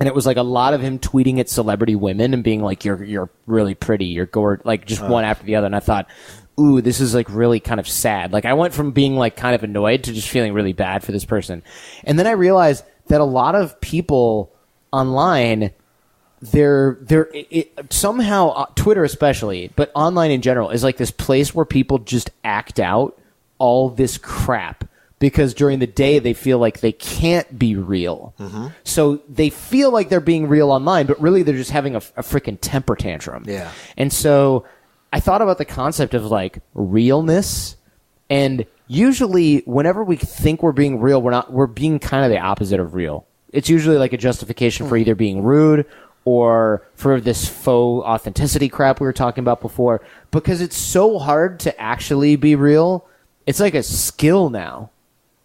And it was like a lot of him tweeting at celebrity women and being like, you're really pretty, you're gorgeous, like just one after the other. And I thought, ooh, this is like really kind of sad. Like I went from being like kind of annoyed to just feeling really bad for this person. And then I realized that a lot of people online, somehow Twitter especially, but online in general is like this place where people just act out all this crap. Because during the day, they feel like they can't be real. Mm-hmm. So they feel like they're being real online, but really they're just having a freaking temper tantrum. Yeah. And so I thought about the concept of like realness. And usually whenever we think we're being real, we're being kind of the opposite of real. It's usually like a justification for either being rude or for this faux authenticity crap we were talking about before. Because it's so hard to actually be real, it's like a skill now.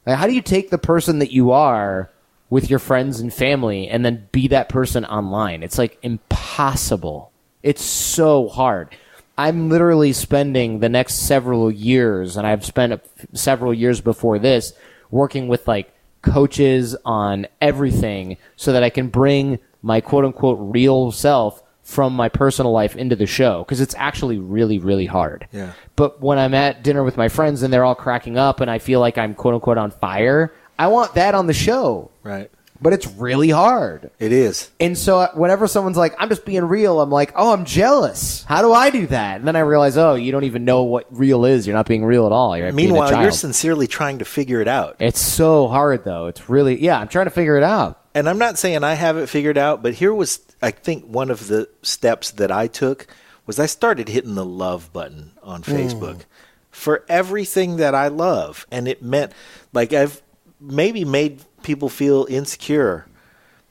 Like, how do you take the person that you are with your friends and family and then be that person online? It's like impossible. It's so hard. I'm literally spending the next several years, and I've spent several years before this, working with like coaches on everything so that I can bring my quote-unquote real self from my personal life into the show, because it's actually really, really hard. Yeah. But when I'm at dinner with my friends and they're all cracking up and I feel like I'm quote-unquote on fire, I want that on the show. Right. but it's really hard. It is. And so whenever someone's like, I'm just being real, I'm like, oh, I'm jealous. How do I do that? And then I realize, oh, you don't even know what real is. You're not being real at all. You're being a Meanwhile, child. you're sincerely trying to figure it out. It's so hard, though. It's really, I'm trying to figure it out. And I'm not saying I have it figured out, but here was, I think, one of the steps that I took was I started hitting the love button on Facebook for everything that I love. And it meant, like, I've maybe made people feel insecure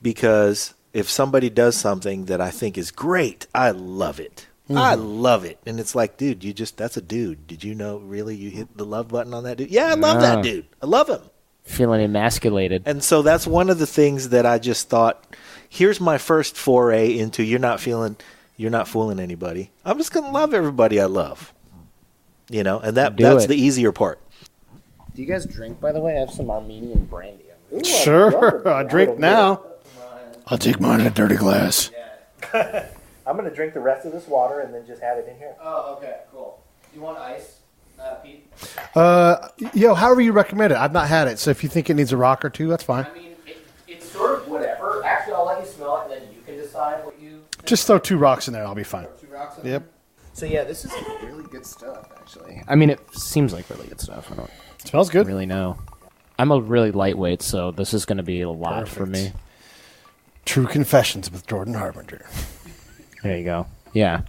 because if somebody does something that I think is great, I love it. I love it. And it's like, dude, that's a dude. Did you know really you hit the love button on that dude? Yeah, I love that dude. I love him. Feeling emasculated. And so that's one of the things that I just thought, here's my first foray into you're not fooling anybody. I'm just going to love everybody I love. You know, and that's the easier part. Do you guys drink, by the way? I have some Armenian brandy. Sure. I drink now. I'll take mine in a dirty glass. I'm going to drink the rest of this water and then just have it in here. Oh, okay, cool. Do you want ice, Pete? However you recommend it. I've not had it, so if you think it needs a rock or two, that's fine. I mean, it's sort of whatever. Actually, I'll let you smell it, and then you can decide what you think. Just throw 2 rocks in there. I'll be fine. 2 rocks in Yep. there? So, yeah, this is really good stuff, actually. I mean, it seems like really good stuff. I don't Smells good. really know. I'm a really lightweight, so this is going to be a lot for me. True Confessions with Jordan Harbinger. There you go. Yeah.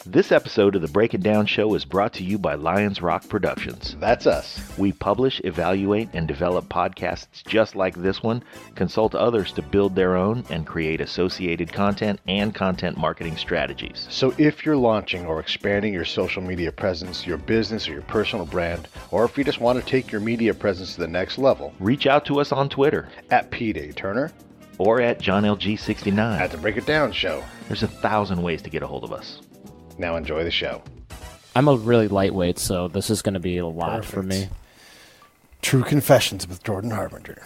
This episode of the Break It Down Show is brought to you by Lions Rock Productions. That's us. We publish, evaluate, and develop podcasts just like this one, consult others to build their own, and create associated content and content marketing strategies. So if you're launching or expanding your social media presence, your business, or your personal brand, or if you just want to take your media presence to the next level, Reach out to us on Twitter at Pete A. Turner, or at JohnLG69. at the Break It Down Show. There's 1,000 ways to get a hold of us. Now enjoy the show. I'm a really lightweight, so this is going to be a lot for me. True Confessions with Jordan Harbinger.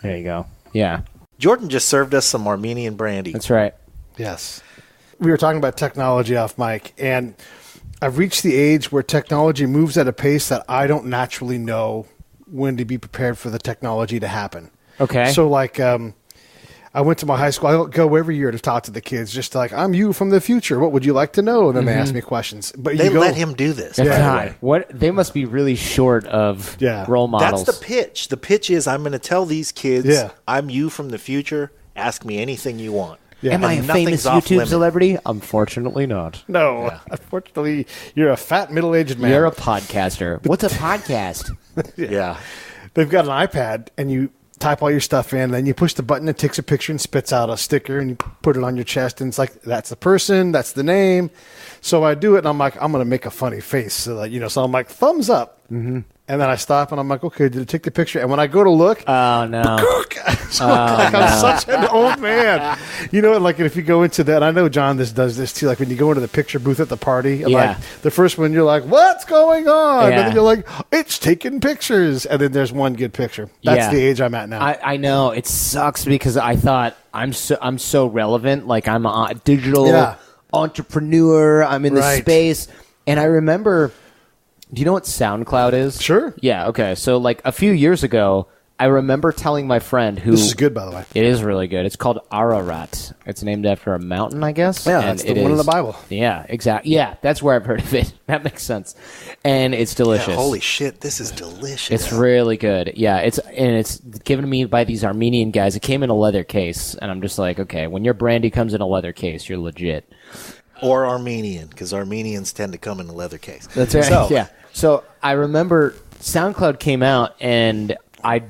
There you go. Yeah. Jordan just served us some Armenian brandy. That's right. Yes. We were talking about technology off mic, and I've reached the age where technology moves at a pace that I don't naturally know when to be prepared for the technology to happen. Okay. So, like, I went to my high school. I go every year to talk to the kids, just like, I'm you from the future. What would you like to know? And then they ask me questions. But They let him do this. That's by the not- way. What they must be really short of role models. That's the pitch. The pitch is I'm going to tell these kids, Yeah. I'm you from the future. Ask me anything you want. Yeah. Am I a And famous nothing's off YouTube limit. celebrity? Unfortunately not. No, unfortunately, you're a fat middle-aged man. You're a podcaster. What's a podcast? Yeah. They've got an iPad, and you type all your stuff in, then you push the button, it takes a picture and spits out a sticker, and you put it on your chest, and it's like, that's the person, that's the name. So I do it, and I'm like, I'm going to make a funny face. So that, so I'm like, thumbs up. Mm-hmm. And then I stop, and I'm like, okay, did it take the picture? And when I go to look, Oh, no. I'm such an old man. Like if you go into that, I know John does this too. Like when you go into the picture booth at the party, and Yeah. like the first one, you're like, what's going on? Yeah. And then you're like, it's taking pictures. And then there's one good picture. That's Yeah. the age I'm at now. I know. It sucks because I thought I'm so relevant. Like I'm a digital Yeah. entrepreneur. I'm in the Right. space. And I remember, do you know what SoundCloud is? Sure. Yeah. Okay. So like a few years ago, I remember telling my friend who. This is good, by the way. It is really good. It's called Ararat. It's named after a mountain, I guess. Yeah, and that's the one in the Bible. Yeah, exactly. Yeah, that's where I've heard of it. That makes sense. And it's delicious. Yeah, holy shit, this is delicious. It's really good. Yeah, it's given to me by these Armenian guys. It came in a leather case, and I'm just like, okay, when your brandy comes in a leather case, you're legit. Or Armenian, because Armenians tend to come in a leather case. That's right. So, Yeah. So I remember SoundCloud came out, and I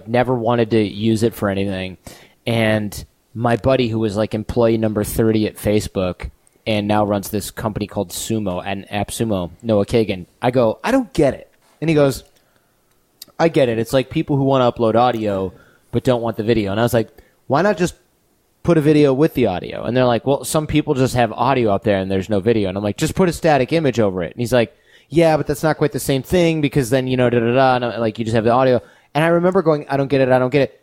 never wanted to use it for anything. And my buddy, who was like employee number 30 at Facebook, and now runs this company called Sumo and AppSumo, Noah Kagan. I go, I don't get it, and he goes, I get it. It's like people who want to upload audio but don't want the video. And I was like, why not just put a video with the audio? And they're like, well, some people just have audio up there and there's no video. And I'm like, just put a static image over it. And he's like, yeah, but that's not quite the same thing because then, da-da-da, and I'm like, you just have the audio. And I remember going, I don't get it.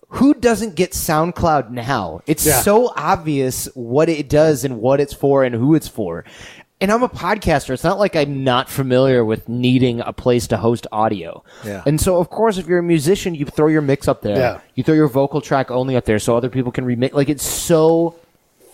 Who doesn't get SoundCloud now? It's so obvious what it does and what it's for and who it's for. And I'm a podcaster. It's not like I'm not familiar with needing a place to host audio. Yeah. And so, of course, if you're a musician, you throw your mix up there. Yeah. You throw your vocal track only up there so other people can remix. Like, it's so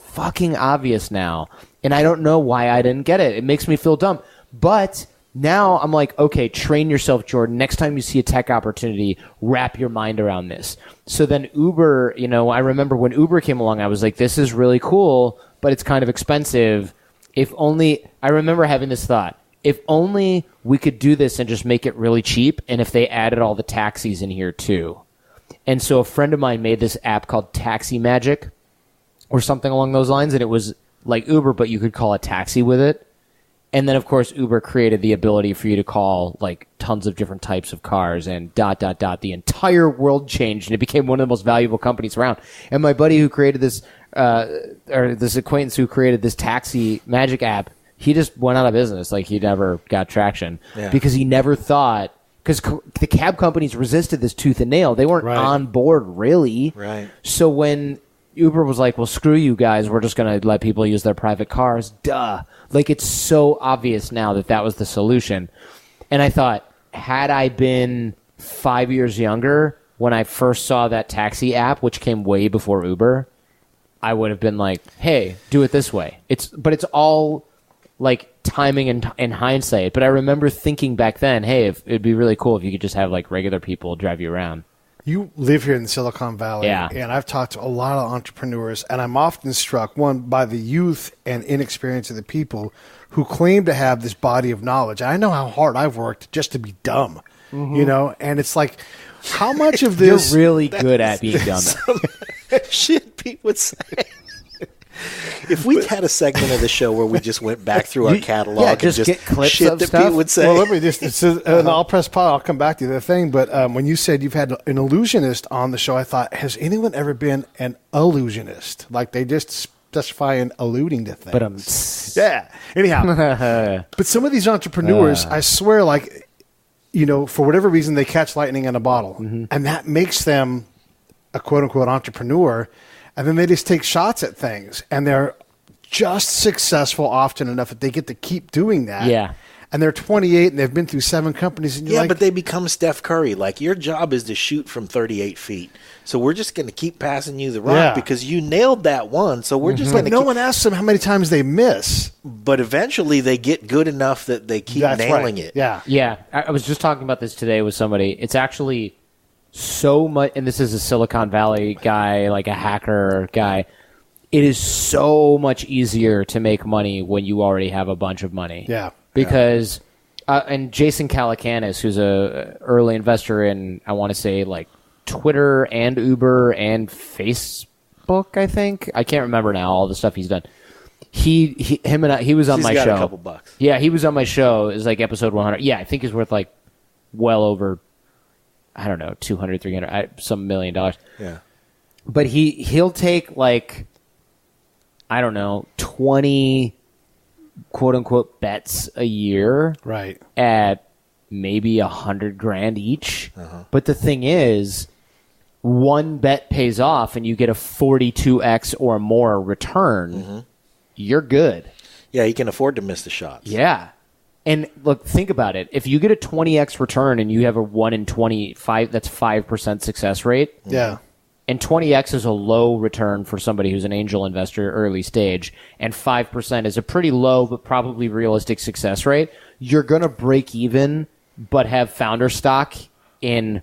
fucking obvious now. And I don't know why I didn't get it. It makes me feel dumb. But now I'm like, okay, train yourself, Jordan. Next time you see a tech opportunity, wrap your mind around this. So then Uber, I remember when Uber came along, I was like, this is really cool, but it's kind of expensive. If only, I remember having this thought, if only we could do this and just make it really cheap, and if they added all the taxis in here too. And so a friend of mine made this app called Taxi Magic or something along those lines, and it was like Uber, but you could call a taxi with it. And then, of course, Uber created the ability for you to call like tons of different types of cars and ... The entire world changed, and it became one of the most valuable companies around. And my buddy who created this, or this acquaintance who created this Taxi Magic app, he just went out of business. Like, he never got traction because he never thought, because the cab companies resisted this tooth and nail. They weren't on board, really. Right. So when Uber was like, well, screw you guys, we're just going to let people use their private cars. Duh. Like, it's so obvious now that was the solution. And I thought, had I been 5 years younger when I first saw that taxi app, which came way before Uber, I would have been like, hey, do it this way. But it's all like timing and hindsight. But I remember thinking back then, hey, it'd be really cool if you could just have like regular people drive you around. You live here in the Silicon Valley, and I've talked to a lot of entrepreneurs, and I'm often struck, one, by the youth and inexperience of the people who claim to have this body of knowledge. I know how hard I've worked just to be dumb, and it's like, how much of this... You're really good at being dumb. Shit Pete would say. If we had a segment of the show where we just went back through our catalog and just get clips shit of that stuff. Pete would say. Well, let me just, and I'll press pause. I'll come back to the thing. But when you said you've had an illusionist on the show, I thought, has anyone ever been an illusionist? Like, they just specify in alluding to things. But yeah. Anyhow, but some of these entrepreneurs, I swear, like, for whatever reason, they catch lightning in a bottle, and that makes them a quote unquote entrepreneur. And then they just take shots at things, and they're just successful often enough that they get to keep doing that. Yeah. And they're 28, and they've been through 7 companies. And you're like, but they become Steph Curry. Like, your job is to shoot from 38 feet. So we're just going to keep passing you the rock because you nailed that one. So we're just going to no one asks them how many times they miss. But eventually they get good enough that they keep nailing it. Yeah. Yeah. I was just talking about this today with somebody. It's actually... so much, and this is a Silicon Valley guy, like a hacker guy. It is so much easier to make money when you already have a bunch of money. Yeah. Because, and Jason Calacanis, who's a early investor in, I want to say, like Twitter and Uber and Facebook, I think. I can't remember now all the stuff he's done. He was on my show. He's got a couple bucks. Yeah, he was on my show. It was like episode 100. Yeah, I think he's worth like well over, I don't know, 200, 300, some $1 million. Yeah. But he'll take like, I don't know, 20 quote unquote bets a year. Right. At maybe $100,000 each. But the thing is, one bet pays off and you get a 42x or more return. You're good. Yeah, you can afford to miss the shots. Yeah. And look, think about it. If you get a 20x return and you have a 1 in 25, that's 5% success rate. Yeah. And 20x is a low return for somebody who's an angel investor early stage. And 5% is a pretty low but probably realistic success rate. You're going to break even but have founder stock in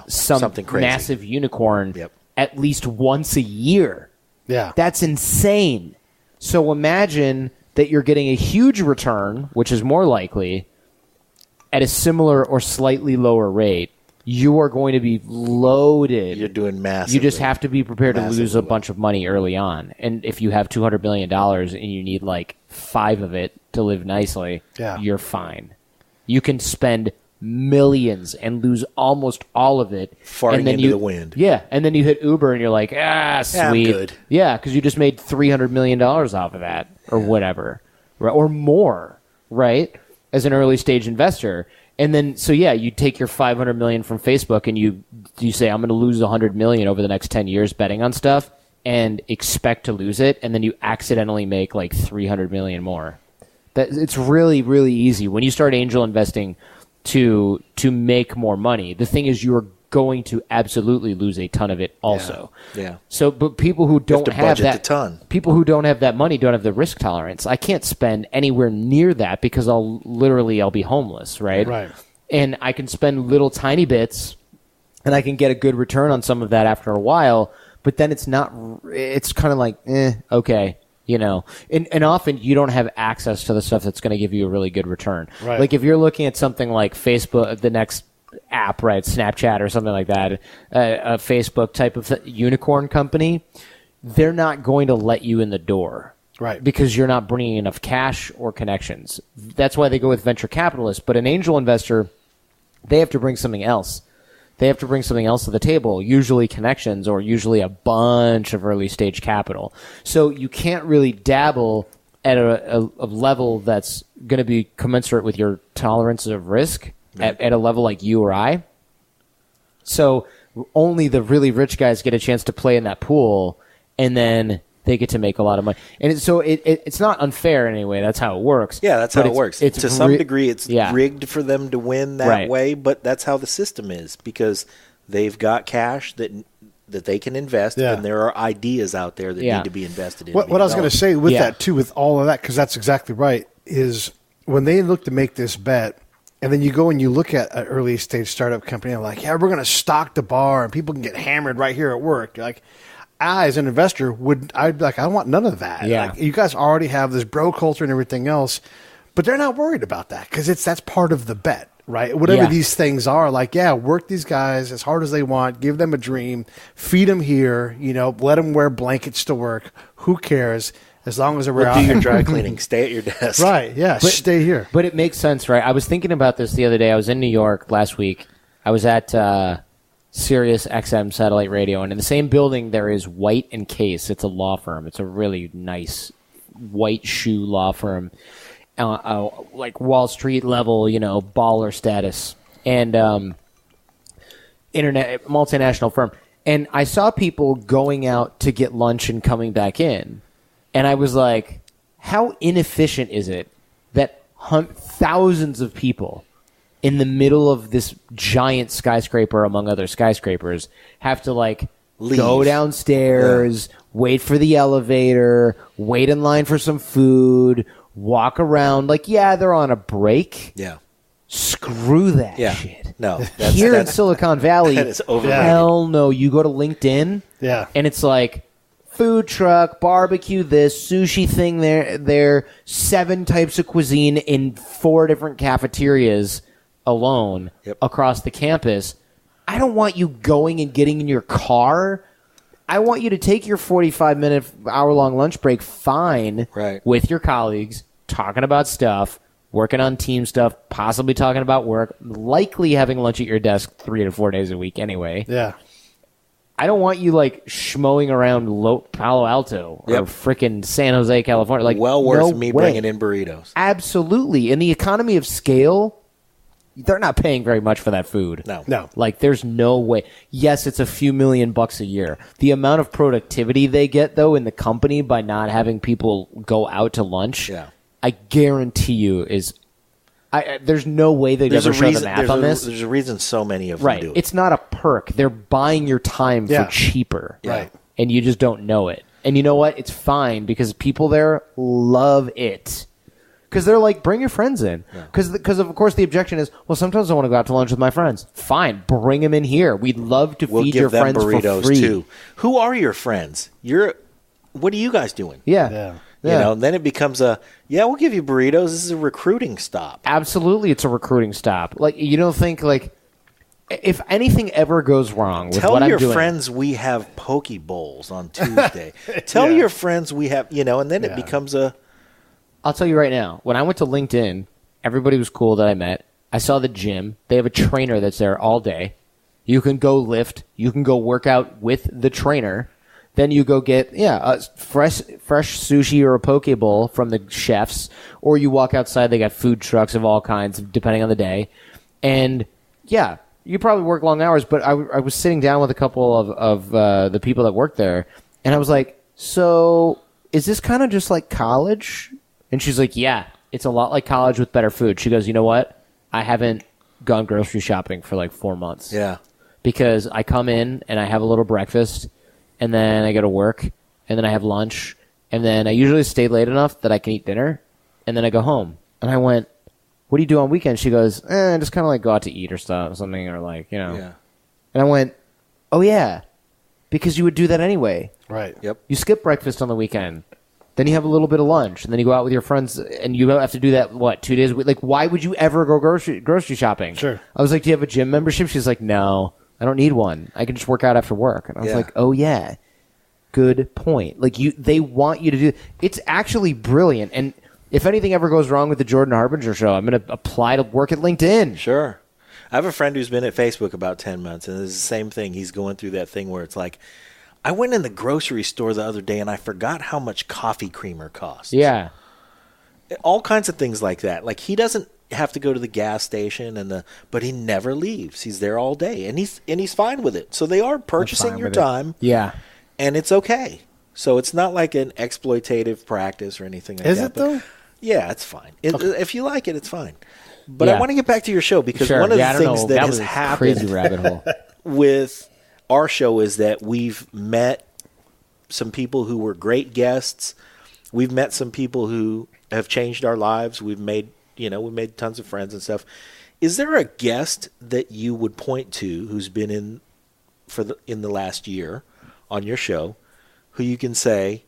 something crazy. Massive unicorn at least once a year. Yeah. That's insane. So imagine that you're getting a huge return, which is more likely, at a similar or slightly lower rate. You are going to be loaded. You're doing massive. You just have to be prepared to lose a bunch of money early on. And if you have $200 million and you need like 5 of it to live nicely, you're fine. You can spend millions and lose almost all of it. Farting into the wind. Yeah, and then you hit Uber and you're like, sweet. Yeah, I'm good. Yeah, because you just made $300 million off of that or whatever. Right? Or more, right? As an early stage investor. And then, so yeah, you take your $500 million from Facebook and you say, I'm going to lose $100 million over the next 10 years betting on stuff and expect to lose it. And then you accidentally make like $300 million more. That it's really, really easy when you start angel investing to make more money. The thing is, you're going to absolutely lose a ton of it also. Yeah. So, but people who don't to have budget that the ton. people who don't have that money don't have the risk tolerance. I can't spend anywhere near that because I'll be homeless, right? Right. And I can spend little tiny bits and I can get a good return on some of that after a while, but then it's kind of like, okay. You know, and often you don't have access to the stuff that's going to give you a really good return. Right. Like if you're looking at something like Facebook, the next app, right, Snapchat or something like that, a Facebook type of unicorn company, they're not going to let you in the door. Right. Because you're not bringing enough cash or connections. That's why they go with venture capitalists. But an angel investor, they have to bring something else. They have to bring something else to the table, usually connections or usually a bunch of early stage capital. So you can't really dabble at a level that's going to be commensurate with your tolerance of risk at a level like you or I. So only the really rich guys get a chance to play in that pool, and then they get to make a lot of money. And it's not unfair anyway. That's how it works. Yeah, that's how it works. To some degree, it's rigged for them to win that way, but that's how the system is because they've got cash that they can invest, and there are ideas out there that need to be invested in. What I was going to say with that, too, with all of that, because that's exactly right, is when they look to make this bet, and then you go and you look at an early stage startup company, and like, yeah, we're going to stock the bar, and people can get hammered right here at work. You're like, I, as an investor, I'd be like, I want none of that. Yeah. Like, you guys already have this bro culture and everything else, but they're not worried about that because that's part of the bet, right? Whatever these things are, like, work these guys as hard as they want, give them a dream, feed them here, let them wear blankets to work. Who cares? As long as they're out. Do your dry cleaning. Stay at your desk. Right, stay here. But it makes sense, right? I was thinking about this the other day. I was in New York last week. I was at Sirius XM satellite radio, and in the same building there is White and Case. It's a law firm. It's a really nice white shoe law firm, like Wall Street level, baller status, and internet multinational firm. And I saw people going out to get lunch and coming back in, and I was like, how inefficient is it that thousands of people in the middle of this giant skyscraper, among other skyscrapers, have to leave, go downstairs, wait for the elevator, wait in line for some food, walk around. They're on a break. Yeah. Screw that shit. No. Here in Silicon Valley, that is overrated. Hell no. You go to LinkedIn, and it's like food truck, barbecue this, sushi thing there, 7 types of cuisine in 4 different cafeterias alone across the campus. I don't want you going and getting in your car. I want you to take your 45-minute, hour-long lunch break with your colleagues, talking about stuff, working on team stuff, possibly talking about work, likely having lunch at your desk 3 to 4 days a week anyway. Yeah. I don't want you schmoing around Palo Alto or frickin' San Jose, California. Worth me bringing in burritos. Absolutely. In the economy of scale, they're not paying very much for that food. No. There's no way. Yes, it's a few $1,000,000 a year. The amount of productivity they get, though, in the company by not having people go out to lunch, I guarantee you is... there's no way they'd ever show the math on this. There's a reason so many of them do it. It's not a perk. They're buying your time for cheaper. Right. And you just don't know it. And you know what? It's fine because people there love it. Because they're like, bring your friends in. Because of course the objection is, well, sometimes I want to go out to lunch with my friends. Fine, bring them in here. We'd love to feed your friends for free. We'll give them burritos too. Who are your friends? What are you guys doing? Yeah. Then it becomes we'll give you burritos. This is a recruiting stop. Absolutely, it's a recruiting stop. You don't think if anything ever goes wrong with what I'm doing. Tell your friends we have poke bowls on Tuesday. Tell your friends we have, and then it becomes a... I'll tell you right now, when I went to LinkedIn, everybody was cool that I met. I saw the gym. They have a trainer that's there all day. You can go lift. You can go work out with the trainer. Then you go get, a fresh sushi or a poke bowl from the chefs. Or you walk outside. They got food trucks of all kinds, depending on the day. And, you probably work long hours. But I was sitting down with a couple of the people that work there. And I was like, so is this kind of just like college? And she's like, yeah. it's a lot like college with better food. She goes, you know what? I haven't gone grocery shopping for like 4 months. Yeah. Because I come in and I have a little breakfast, and then I go to work, and then I have lunch, and then I usually stay late enough that I can eat dinner, and then I go home. And I went, what do you do on weekends? She goes, just kind of like go out to eat or something, or like, you know. Yeah. And I went, oh yeah, because you would do that anyway. Right. Yep. You skip breakfast on the weekend. Then you have a little bit of lunch, and then you go out with your friends, and you have to do that, 2 days a week? Like, why would you ever go grocery shopping? Sure. I was like, do you have a gym membership? She's like, no, I don't need one. I can just work out after work. And I was like, oh, yeah, good point. Like, they want you to do it's actually brilliant. And if anything ever goes wrong with the Jordan Harbinger Show, I'm going to apply to work at LinkedIn. Sure. I have a friend who's been at Facebook about 10 months, and it's the same thing. He's going through that thing where it's like, I went in the grocery store the other day and I forgot how much coffee creamer costs. Yeah. All kinds of things like that. Like, he doesn't have to go to the gas station but he never leaves. He's there all day, and he's fine with it. So they are purchasing your time. Yeah. And it's okay. So it's not like an exploitative practice or anything like that. Is it though? Yeah, it's fine. If you like it, it's fine. But Yeah. I want to get back to your show because Sure. one of Yeah, the I don't things know. that was has a happened crazy rabbit hole. with our show is that we've met some people who were great guests. We've met some people who have changed our lives. We've made tons of friends and stuff. Is there a guest that you would point to who's been in the last year on your show who you can say,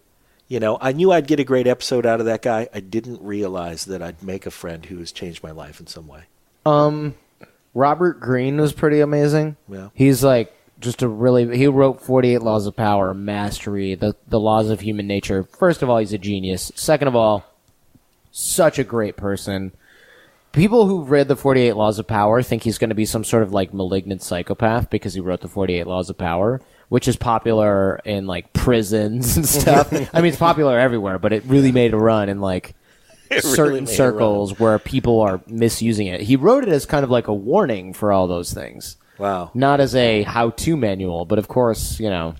I knew I'd get a great episode out of that guy. I didn't realize that I'd make a friend who has changed my life in some way. Robert Greene was pretty amazing. Yeah. He's like he wrote 48 Laws of Power, Mastery, the Laws of Human Nature. First of all, he's a genius. Second of all, such a great person. People who read the 48 Laws of Power think he's going to be some sort of like malignant psychopath because he wrote the 48 Laws of Power, which is popular in like prisons and stuff. I mean, it's popular everywhere, but it really made a run in like certain circles where people are misusing it. He wrote it as kind of like a warning for all those things. Wow. Not as a how-to manual, but of course, Yeah.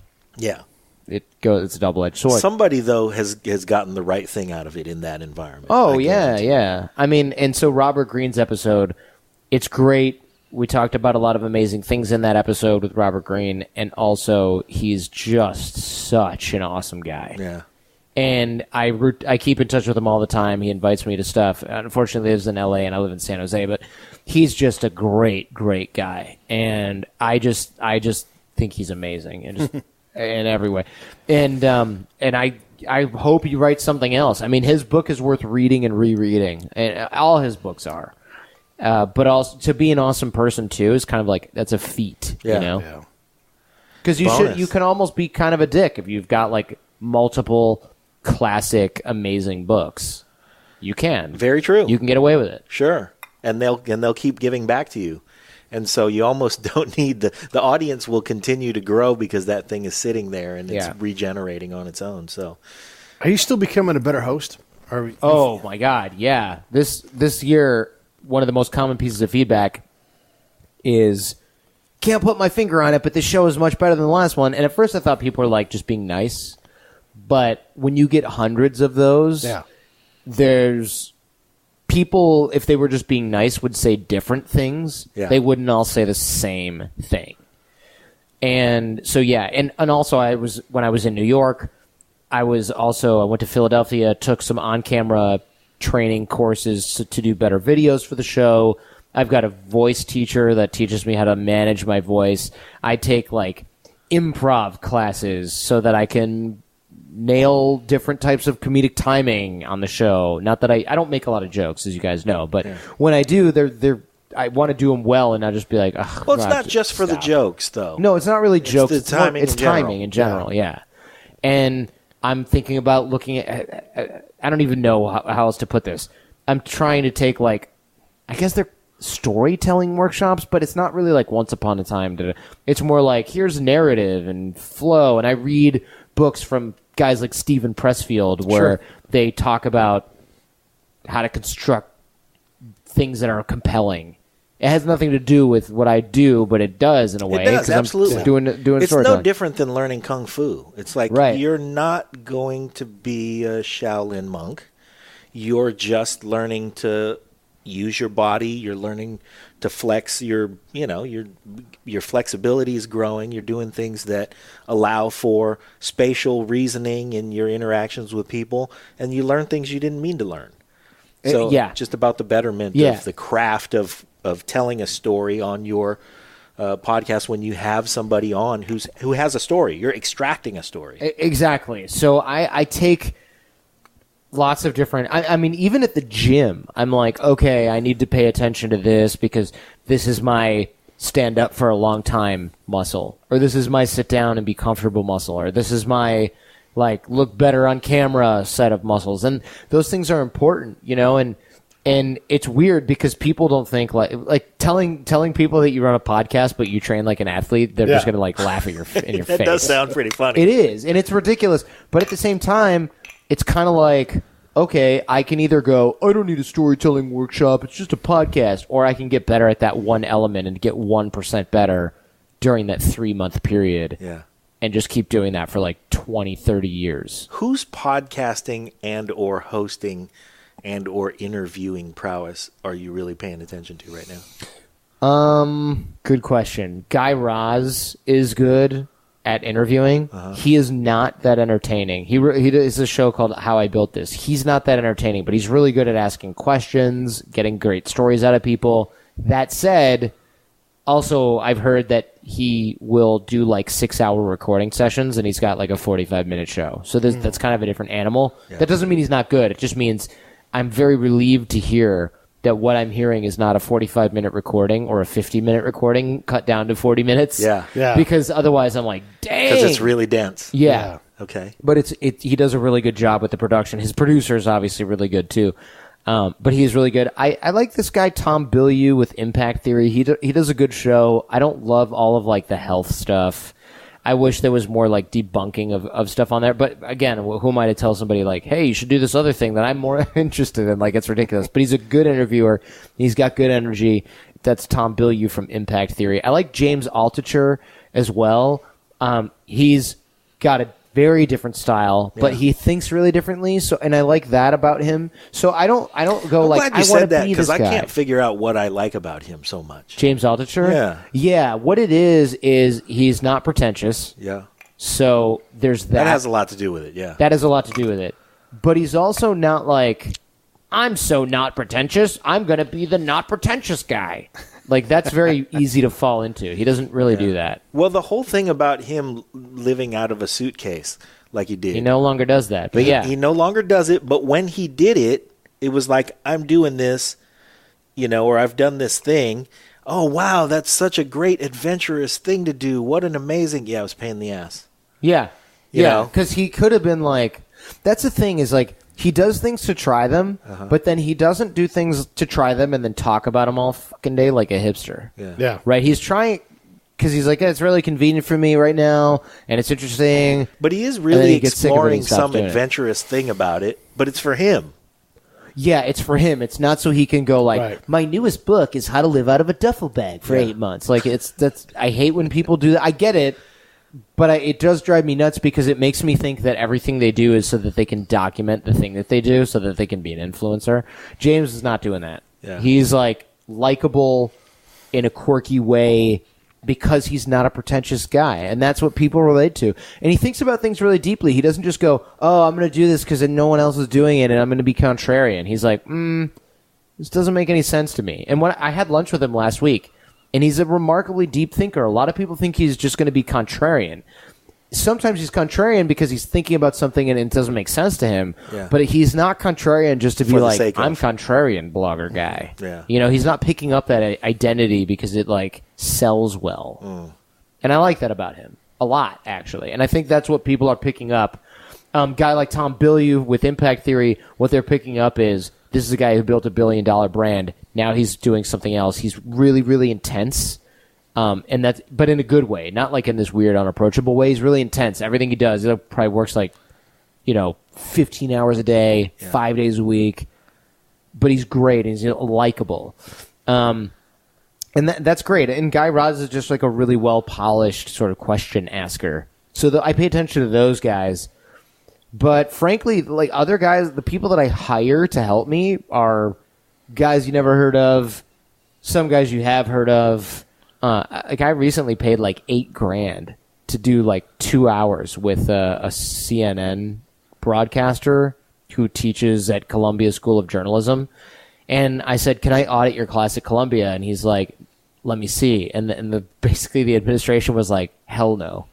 it's a double-edged sword. Somebody, though, has gotten the right thing out of it in that environment. Oh, I yeah, guarantee. yeah. I mean, and so Robert Greene's episode, it's great. We talked about a lot of amazing things in that episode with Robert Greene, and also he's just such an awesome guy. Yeah. And I keep in touch with him all the time. He invites me to stuff. Unfortunately, he lives in L.A. and I live in San Jose, but he's just a great, great guy. And I just think he's amazing and just in every way. And I hope he writes something else. I mean, his book is worth reading and rereading, and all his books are. But also to be an awesome person too is kind of like that's a feat, Yeah. Yeah. Because you can almost be kind of a dick if you've got like multiple classic amazing books. You can. Very true. You can get away with it. Sure. And they'll keep giving back to you. And so you almost don't need the audience will continue to grow because that thing is sitting there and it's regenerating on its own. So Are you still becoming a better host? Oh my God, yeah. This year, one of the most common pieces of feedback is can't put my finger on it, but this show is much better than the last one. And at first I thought people were like just being nice. But when you get hundreds of those, there's people, if they were just being nice, would say different things. Yeah. They wouldn't all say the same thing. And so, yeah. And also when I was in New York, I went to Philadelphia, took some on-camera training courses to do better videos for the show. I've got a voice teacher that teaches me how to manage my voice. I take like improv classes so that I can nail different types of comedic timing on the show. Not that I don't make a lot of jokes, as you guys know, but when I do, I want to do them well and not just be like, ugh. well, it's not just for the jokes, though. No, it's not really jokes. It's the timing. It's timing in general, yeah. And I'm thinking about looking at. I don't even know how else to put this. I'm trying to take like, I guess they're storytelling workshops, but it's not really like Once Upon a Time. It's more like here's narrative and flow, and I read books from guys like Stephen Pressfield where they talk about how to construct things that are compelling. It has nothing to do with what I do, but it does in a way. It does, absolutely. I'm doing it's storytelling. no different than learning Kung Fu. It's like you're not going to be a Shaolin monk. you're just learning to use your body. You're learning to flex your flexibility is growing. You're doing things that allow for spatial reasoning in your interactions with people, and you learn things you didn't mean to learn. So just about the betterment of the craft of telling a story on your podcast when you have somebody on who has a story. You're extracting a story. Exactly. So I take lots of different, I mean, even at the gym, I'm like, okay, I need to pay attention to this because this is my stand up for a long time muscle, or this is my sit down and be comfortable muscle, or this is my like look better on camera set of muscles. And those things are important, you know, and it's weird because people don't think like telling people that you run a podcast but you train like an athlete, they're just going to like laugh at your in your face. That does sound pretty funny. It is, and it's ridiculous. But at the same time, it's kind of like, okay, I can either go, I don't need a storytelling workshop, it's just a podcast, or I can get better at that one element and get 1% better during that 3-month period. Yeah. And just keep doing that for like 20, 30 years. Whose podcasting and or hosting and or interviewing prowess are you really paying attention to right now? Good question. Guy Raz is good at interviewing. He is not that entertaining. He does a show called How I Built This. He's not that entertaining, but he's really good at asking questions, getting great stories out of people. That said, also I've heard that he will do like 6-hour recording sessions, and he's got like a 45-minute show. So that's kind of a different animal. Yeah. That doesn't mean he's not good. It just means I'm very relieved to hear that what I'm hearing is not a 45-minute recording or a 50-minute recording cut down to 40 minutes. Yeah. Because otherwise I'm like, dang. Because it's really dense. Yeah. Okay. But he does a really good job with the production. His producer is obviously really good too. But he's really good. I like this guy, Tom Bilyeu, with Impact Theory. He does a good show. I don't love all of like the health stuff. I wish there was more like debunking of stuff on there. But again, who am I to tell somebody like, hey, you should do this other thing that I'm more interested in? Like, it's ridiculous. But he's a good interviewer. He's got good energy. That's Tom Bilyeu from Impact Theory. I like James Altucher as well. He's got a very different style, but he thinks really differently. So, and I like that about him. So I don't go I'm like, glad you I want said to that be this guy. because I can't figure out what I like about him so much. James Altucher? Yeah. What it is he's not pretentious. Yeah. So there's that. That has a lot to do with it, yeah. That has a lot to do with it. But he's also not like, I'm so not pretentious, I'm going to be the not pretentious guy. Like, that's very easy to fall into. He doesn't really do that. Well, the whole thing about him living out of a suitcase like he did. He no longer does that, but yeah. He no longer does it, but when he did it, it was like, I'm doing this, you know, or I've done this thing. Oh, wow, that's such a great adventurous thing to do. What an amazing... Yeah, it was a pain in the ass. Yeah. Because he could have been like... That's the thing is, like, he does things to try them, but then he doesn't do things to try them and then talk about them all fucking day like a hipster. Yeah. Right? He's trying... Because he's like, it's really convenient for me right now, and it's interesting. But he is really exploring some adventurous thing about it, but it's for him. Yeah, it's for him. It's not so he can go like, my newest book is how to live out of a duffel bag for 8 months. Like, I hate when people do that. I get it, but it does drive me nuts because it makes me think that everything they do is so that they can document the thing that they do so that they can be an influencer. James is not doing that. Yeah. He's like likable in a quirky way because he's not a pretentious guy, and that's what people relate to. And he thinks about things really deeply. He doesn't just go, oh, I'm going to do this because no one else is doing it, and I'm going to be contrarian. He's like, this doesn't make any sense to me. And when I had lunch with him last week, and he's a remarkably deep thinker. A lot of people think he's just going to be contrarian. Sometimes he's contrarian because he's thinking about something and it doesn't make sense to him. Yeah. But he's not contrarian just to be like, I'm contrarian blogger guy. Yeah. You know, he's not picking up that identity because it like sells well. And I like that about him a lot, actually. And I think that's what people are picking up. Guy like Tom Bilyeu with Impact Theory, what they're picking up is this is a guy who built $1 billion brand. Now he's doing something else. He's really, really intense. And that's, but in a good way, not like in this weird, unapproachable way. He's really intense. Everything he does, it probably works like, 15 hours a day, 5 days a week. But he's great and he's likable. And that's great. And Guy Raz is just like a really well polished sort of question asker. So I pay attention to those guys. But frankly, like other guys, the people that I hire to help me are guys you never heard of, some guys you have heard of. Like I recently paid like $8,000 to do like 2 hours with a CNN broadcaster who teaches at Columbia School of Journalism. And I said, can I audit your class at Columbia? And he's like, let me see. And basically the administration was like, hell no.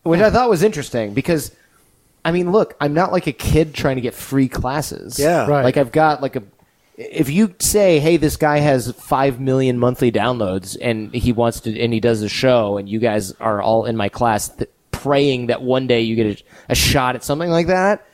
Which I thought was interesting because, I mean, look, I'm not like a kid trying to get free classes. Yeah. Right. Like I've got like if you say, hey, this guy has 5 million monthly downloads and he wants to, and he does a show and you guys are all in my class praying that one day you get a shot at something like that,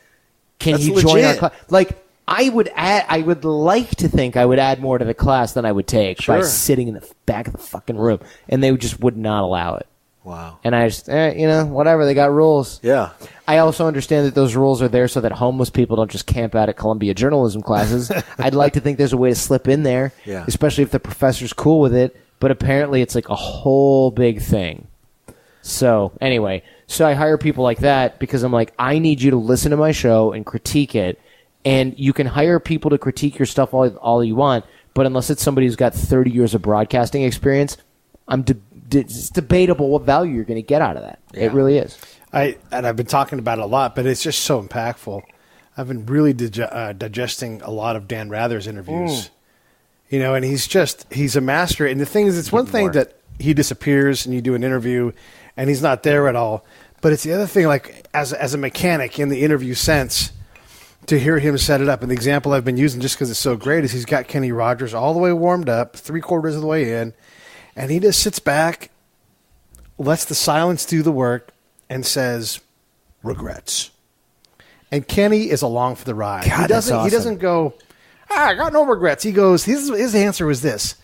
can That's you join our legit. class? Like, I would like to think I would add more to the class than I would take by Sure. sitting in the back of the fucking room, and they just would not allow it. Wow. And I just, whatever, they got rules. Yeah. I also understand that those rules are there so that homeless people don't just camp out at Columbia journalism classes. I'd like to think there's a way to slip in there, Yeah. especially if the professor's cool with it, but apparently it's like a whole big thing. So, anyway, I hire people like that because I'm like, I need you to listen to my show and critique it. And you can hire people to critique your stuff all you want, but unless it's somebody who's got 30 years of broadcasting experience, it's debatable what value you're going to get out of that. Yeah. It really is. I've been talking about it a lot, but it's just so impactful. I've been really digesting a lot of Dan Rather's interviews. And he's a master. And the thing is, it's one thing that he disappears and you do an interview and he's not there at all. But it's the other thing, like as a mechanic in the interview sense, to hear him set it up. And the example I've been using just because it's so great is he's got Kenny Rogers all the way warmed up, 3/4 of the way in, and he just sits back, lets the silence do the work, and says, regrets. And Kenny is along for the ride. God, that's awesome. He doesn't go, I got no regrets. He goes, his answer was this.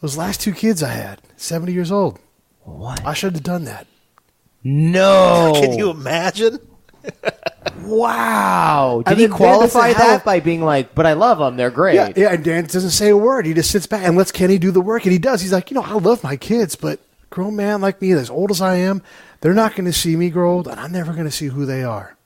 Those last 2 kids I had, 70 years old. What? I should have done that. No. Can you imagine? Wow. Did And he then Dan qualify doesn't that have- by being like, but I love them. They're great. Yeah, and Dan doesn't say a word. He just sits back and lets Kenny do the work, and he does. He's like, I love my kids, but a grown man like me, as old as I am, they're not going to see me grow old, and I'm never going to see who they are.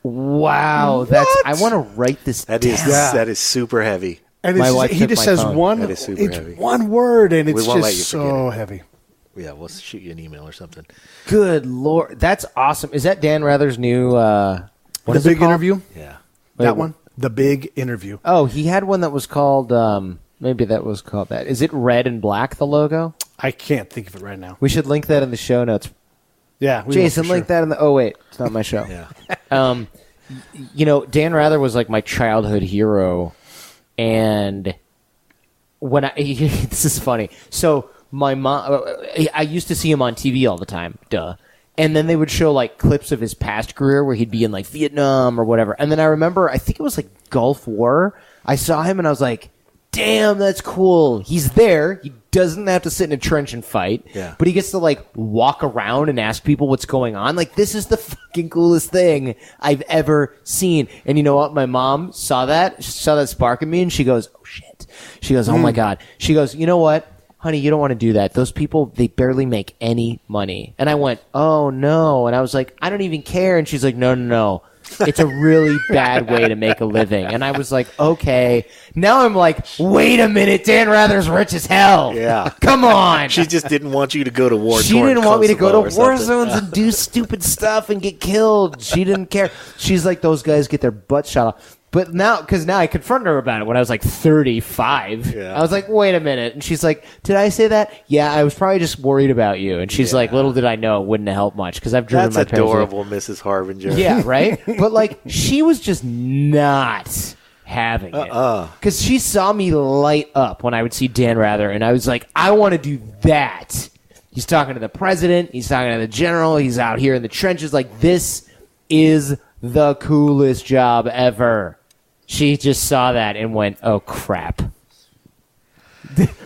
Wow. I want to write this That down. is that is super heavy. And My it's wife he took just my says phone. one. That is super it's heavy. one word, and it's We won't let you just forget so it. heavy. Yeah, we'll shoot you an email or something. Good Lord. That's awesome. Is that Dan Rather's new, what The is it big called? interview. Yeah. That one. The big interview. Oh, he had one that was called, maybe that was called that. Is it red and black, the logo? I can't think of it right now. We should link that in the show notes. Yeah, we will Jason, for link sure. that in the, oh wait, it's not my show. Yeah. Dan Rather was like my childhood hero, and when this is funny. So my mom, I used to see him on TV all the time, and then they would show like clips of his past career where he'd be in like Vietnam or whatever. And then I remember, I think it was like Gulf War. I saw him and I was like, damn, that's cool. He's there. He doesn't have to sit in a trench and fight. Yeah. But he gets to like walk around and ask people what's going on. Like, this is the fucking coolest thing I've ever seen. And you know what? My mom saw that spark in me, and she goes, oh shit. She goes, oh my God. She goes, you know what? Honey, you don't want to do that. Those people, they barely make any money. And I went, oh no. And I was like, I don't even care. And she's like, no. It's a really bad way to make a living. And I was like, okay. Now I'm like, wait a minute, Dan Rather's rich as hell. Yeah. Come on. She just didn't want you to go to war. She didn't want me to go to war something. zones and do stupid stuff and get killed. She didn't care. She's like, those guys get their butt shot off. But now I confronted her about it when I was like 35. Yeah. I was like, wait a minute. And she's like, did I say that? Yeah, I was probably just worried about you. And she's like, little did I know it wouldn't have helped much because I've driven That's my parents. adorable, Mrs. Harbinger. Yeah, right? But like, she was just not having it. Because she saw me light up when I would see Dan Rather, and I was like, I want to do that. He's talking to the president. He's talking to the general. He's out here in the trenches. Like, this is the coolest job ever. She just saw that and went, oh, crap.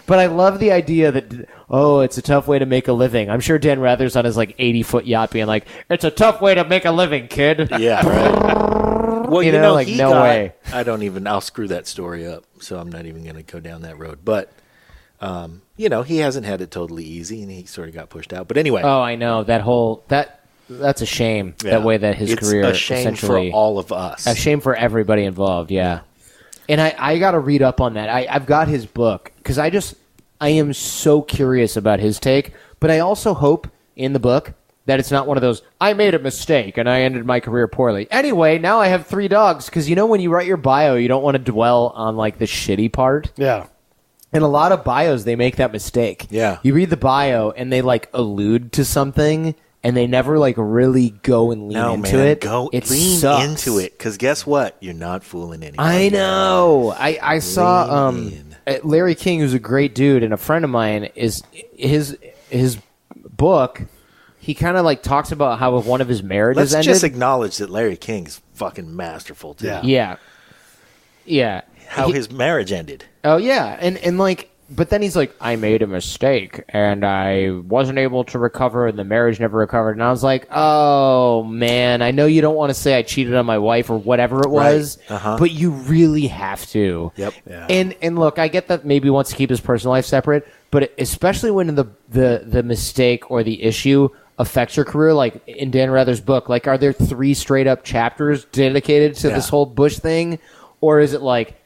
But I love the idea that, oh, it's a tough way to make a living. I'm sure Dan Rather's on his like 80-foot yacht being like, it's a tough way to make a living, kid. Yeah, right. Well, You know, like, he no got- way. I'll screw that story up, so I'm not even going to go down that road. But, he hasn't had it totally easy, and he sort of got pushed out. But anyway. Oh, I know. that's a shame. That way that his career a shame essentially for all of us. a shame for everybody involved. Yeah, and I got to read up on that. I've got his book because I am so curious about his take, but I also hope in the book that it's not one of those, I made a mistake and I ended my career poorly. Anyway, now I have 3 dogs. Because, when you write your bio, you don't want to dwell on, like, the shitty part. Yeah. In a lot of bios, they make that mistake. Yeah. You read the bio and they, like, allude to something and they never, like, really go and lean into it. It lean sucks. into it. Because guess what? You're not fooling anybody. I know. I saw Larry King, who's a great dude and a friend of mine, is his book. He kind of like talks about how one of his marriages ended. Let's just acknowledge that Larry King's fucking masterful too. Yeah. How his marriage ended. Oh yeah, and like, but then he's like, I made a mistake and I wasn't able to recover, and the marriage never recovered. And I was like, oh man, I know you don't want to say I cheated on my wife or whatever it was, but you really have to. Yep. Yeah. And look, I get that maybe he wants to keep his personal life separate, but especially when the mistake or the issue affects your career, like in Dan Rather's book, like, are there 3 straight up chapters dedicated to this whole Bush thing? Or is it like,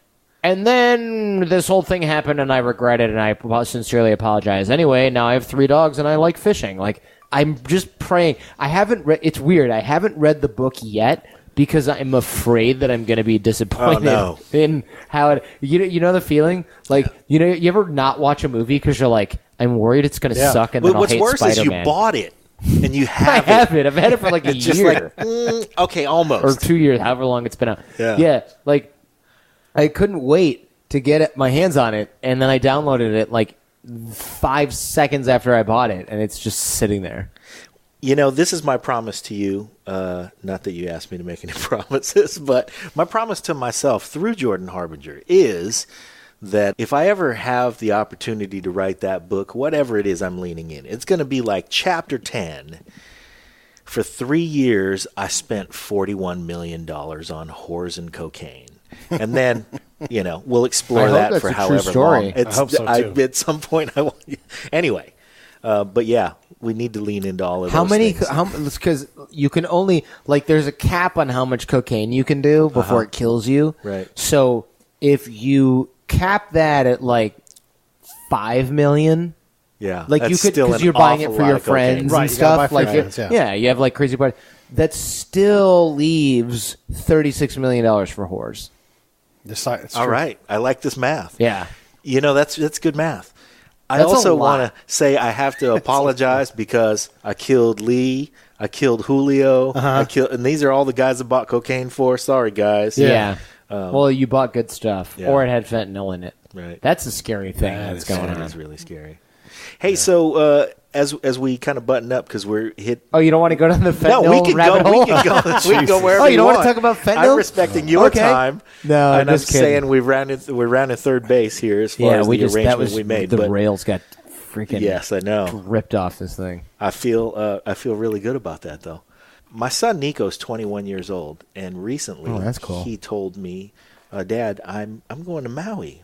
and then this whole thing happened and I regret it and I sincerely apologize. Anyway, now I have 3 dogs and I like fishing. Like, I'm just praying. It's weird. I haven't read the book yet because I'm afraid that I'm going to be disappointed in how it, you know the feeling? Like, you ever not watch a movie because you're like, I'm worried it's going to suck and then I'll hate Spider-Man. What's worse is you bought it. And you have I have it. I've had it for like a just year. Like, okay, almost. Or 2 years, however long it's been out. Yeah. Like, I couldn't wait to get my hands on it, and then I downloaded it like 5 seconds after I bought it, and it's just sitting there. This is my promise to you. Not that you asked me to make any promises, but my promise to myself through Jordan Harbinger is that if I ever have the opportunity to write that book, whatever it is I'm leaning in, it's going to be like chapter 10. For 3 years, I spent $41 million on whores and cocaine. And then, we'll explore that for however long. I hope so, too. At some point, I want. Anyway, but yeah, we need to lean into all of those things. Because you can only, like, there's a cap on how much cocaine you can do before it kills you. Right. So if you cap that at like 5 million. Yeah, like you could, because you're buying it for your friends and stuff. Like, you have like crazy parties. That still leaves $36 million for whores. All right, I like this math. Yeah, that's good math. I also want to say I have to apologize because I killed Lee, I killed Julio, and these are all the guys I bought cocaine for. Sorry, guys. Yeah. Well, you bought good stuff, or it had fentanyl in it. Right. That's a scary thing that's going on. It's really scary. Hey, so as we kind of button up because we're hit. Oh, you don't want to go down the fentanyl rabbit hole? We can go wherever. Oh, you don't want to talk about fentanyl? I'm respecting your time. No, and I'm I'm just kidding. saying we're rounding third base here as far as the arrangement we made. The rails got freaking I know ripped off this thing. I feel really good about that though. My son Nico's 21 years old, and recently that's cool. He told me, "Dad, I'm going to Maui."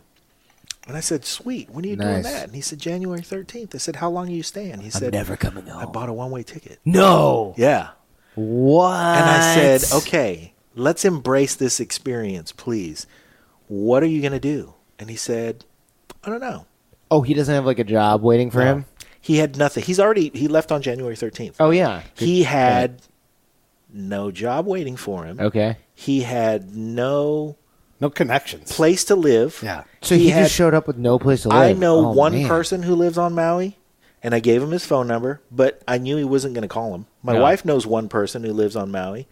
And I said, "Sweet, when are you doing that?" And he said, "January 13th." I said, "How long are you staying?" He said, "I'm never coming home. I bought a one-way ticket." No. Yeah. What? And I said, "Okay, let's embrace this experience, please. What are you going to do?" And he said, "I don't know." Oh, he doesn't have like a job waiting for him? He had nothing. He left on January 13th. Oh, yeah. He had no job waiting for him. Okay. He had no connections, place to live. Yeah. So he just showed up with no place to live. I know one person who lives on Maui, and I gave him his phone number, but I knew he wasn't going to call him. My wife knows one person who lives on Maui,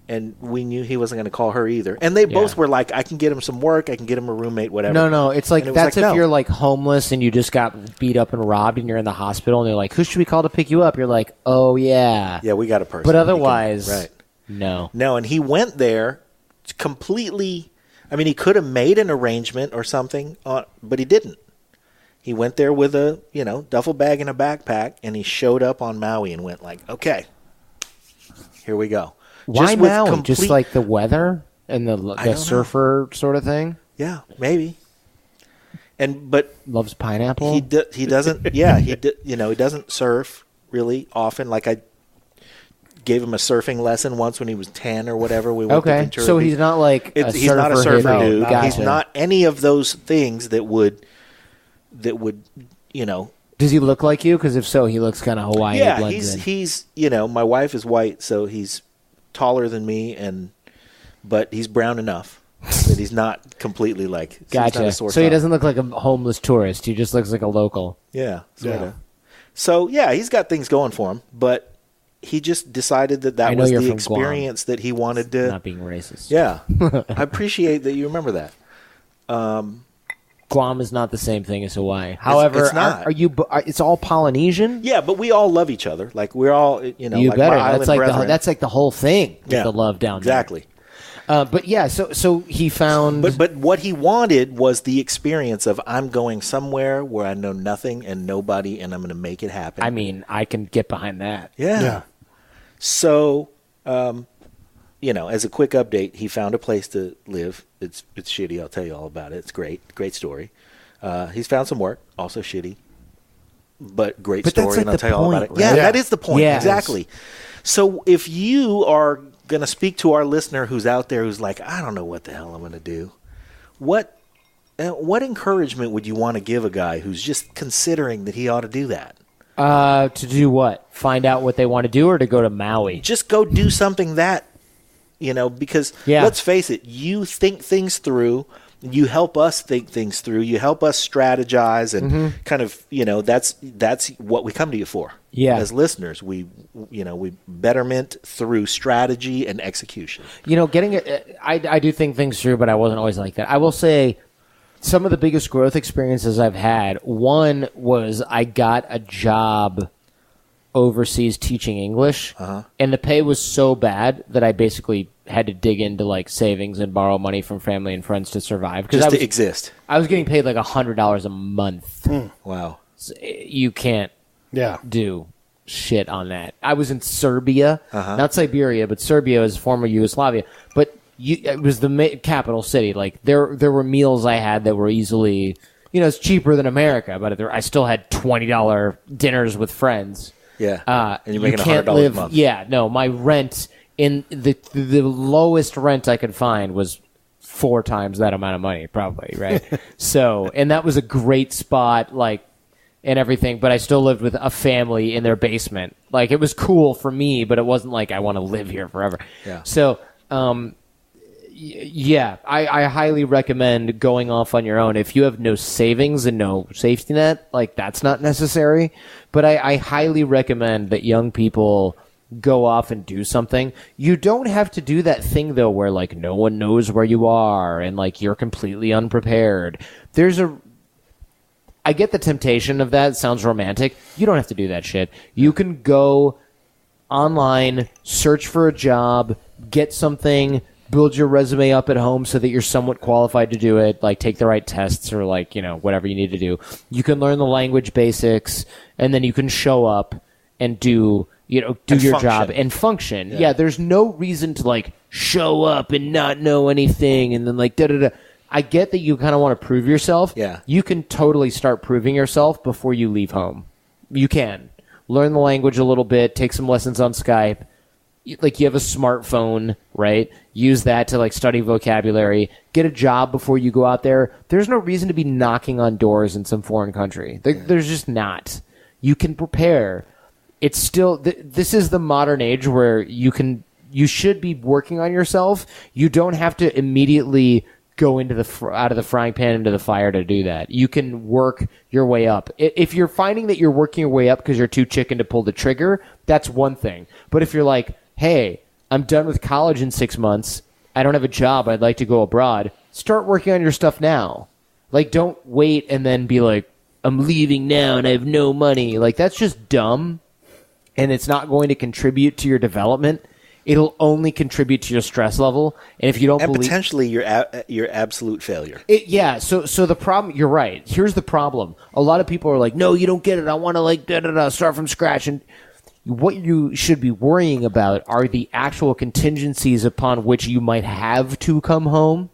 and we knew he wasn't going to call her either. And they both were like, "I can get him some work. I can get him a roommate, whatever." No. It's like that's if you're like homeless and you just got beat up and robbed and you're in the hospital and they're like, "Who should we call to pick you up?" You're like, "Oh yeah, yeah, we got a person." But otherwise, right? No. And he went there completely. I mean, he could have made an arrangement or something, but he didn't. He went there with a duffel bag and a backpack, and he showed up on Maui and went like, "Okay, here we go." Why Maui? Just like the weather and the surfer sort of thing? Yeah, maybe. But loves pineapple. He doesn't. Yeah, he doesn't surf really often. Like gave him a surfing lesson once when he was 10 or whatever. We went to Okay, Ventura so Beach. he's not like He's not a surfer dude. Gotcha. He's not any of those things that would, Does he look like you? Because if so, he looks kind of Hawaiian. He Yeah, blends in. he's my wife is white, so he's taller than me, but he's brown enough that he's not completely like. He's not Gotcha. a sore So he thumb. doesn't look like a homeless tourist. He just looks like a local. Yeah, sort of. Yeah. So yeah, he's got things going for him, but he just decided that I know was you're the from experience that he wanted to. Not being racist. Yeah, I appreciate that you remember that. Guam is not the same thing as Hawaii. However, it's not. Are you? It's all Polynesian. Yeah, but we all love each other. Like we're all, You like better. my That's island like brethren. that's like the whole thing. With Yeah, the love down exactly. there. But yeah, so he found. But what he wanted was the experience of I'm going somewhere where I know nothing and nobody, and I'm going to make it happen. I mean, I can get behind that. Yeah. So, as a quick update, he found a place to live. It's shitty. I'll tell you all about it. It's great story. He's found some work, also shitty, but great But that's story, like and I'll the tell you all about it. point, Yeah, right? that is the point. Yeah. Exactly. So if you are going to speak to our listener who's out there who's like, I don't know what the hell I'm going to do, what encouragement would you want to give a guy who's just considering that he ought to do that? To do what? Find out what they want to do, or to go to Maui? Just go do something that, because let's face it, you think things through, you help us think things through, you help us strategize, and kind of, that's what we come to you for. Yeah. As listeners, we betterment through strategy and execution. Getting it. I do think things through, but I wasn't always like that. I will say, some of the biggest growth experiences I've had, one was I got a job overseas teaching English, and the pay was so bad that I basically had to dig into like savings and borrow money from family and friends to survive. Just to exist. I was getting paid like $100 a month. Wow. So you can't Yeah. do shit on that. I was in Serbia, not Siberia, but Serbia is former Yugoslavia. But it was the capital city. Like there were meals I had that were easily, it's cheaper than America, but I still had $20 dinners with friends. Yeah. And you're making can't $100 live, a month. Yeah, no, my rent in the lowest rent I could find was 4 times that amount of money, probably, right? So, and that was a great spot, like, and everything, but I still lived with a family in their basement. Like, it was cool for me, but it wasn't like I want to live here forever. Yeah. So, yeah, I highly recommend going off on your own. If you have no savings and no safety net, like, that's not necessary. But I highly recommend that young people go off and do something. You don't have to do that thing, though, where, like, no one knows where you are and, like, you're completely unprepared. I get the temptation of that. It sounds romantic. You don't have to do that shit. You can go online, search for a job, get something, build your resume up at home so that you're somewhat qualified to do it, like take the right tests or like, whatever you need to do. You can learn the language basics, and then you can show up and do your function. job and function. Yeah, there's no reason to like show up and not know anything and then like da-da-da. I get that you kind of want to prove yourself. Yeah. You can totally start proving yourself before you leave home. You can. Learn the language a little bit, take some lessons on Skype. Like, you have a smartphone, right? Use that to, like, study vocabulary. Get a job before you go out there. There's no reason to be knocking on doors in some foreign country. There's just not. You can prepare. It's still... this is the modern age where you should be working on yourself. You don't have to immediately go into out of the frying pan into the fire to do that. You can work your way up. If you're finding that you're working your way up because you're too chicken to pull the trigger, that's one thing. But if you're like, hey, I'm done with college in 6 months, I don't have a job, I'd like to go abroad, start working on your stuff now. Like, don't wait and then be like, I'm leaving now and I have no money. Like, that's just dumb, and it's not going to contribute to your development. It'll only contribute to your stress level, and if you don't believe, potentially your absolute failure. So the problem, you're right. Here's the problem: a lot of people are like, "No, you don't get it. I want to like start from scratch." And what you should be worrying about are the actual contingencies upon which you might have to come home.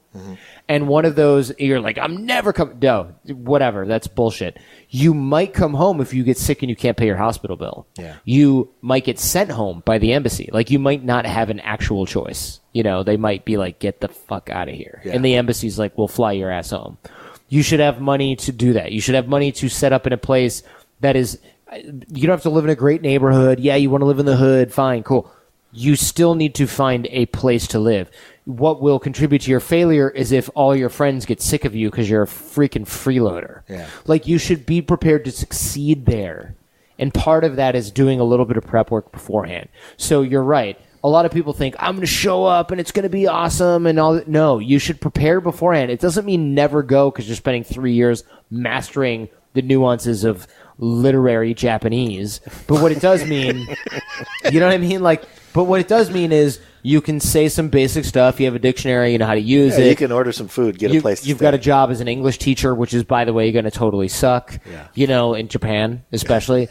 And one of those, you're like, I'm never coming. No, whatever. That's bullshit. You might come home if you get sick and you can't pay your hospital bill. Yeah. You might get sent home by the embassy. Like, you might not have an actual choice. You know, they might be like, get the fuck out of here. Yeah. And the embassy's like, we'll fly your ass home. You should have money to do that. You should have money to set up in a place that is, you don't have to live in a great neighborhood. Yeah, you want to live in the hood. Fine, cool. You still need to find a place to live. What will contribute to your failure is if all your friends get sick of you because you're a freaking freeloader. Yeah. Like, you should be prepared to succeed there. And part of that is doing a little bit of prep work beforehand. So you're right. A lot of people think, I'm going to show up and it's going to be awesome and all that. No, you should prepare beforehand. It doesn't mean never go because you're spending 3 years mastering the nuances of literary Japanese. But what it does mean, you know what I mean? Like, but what it does mean is you can say some basic stuff. You have a dictionary, you know how to use it. You can order some food, get a place to You've stay. got a job as an English teacher, which is, by the way, going to totally suck. Yeah. You know, in Japan, especially.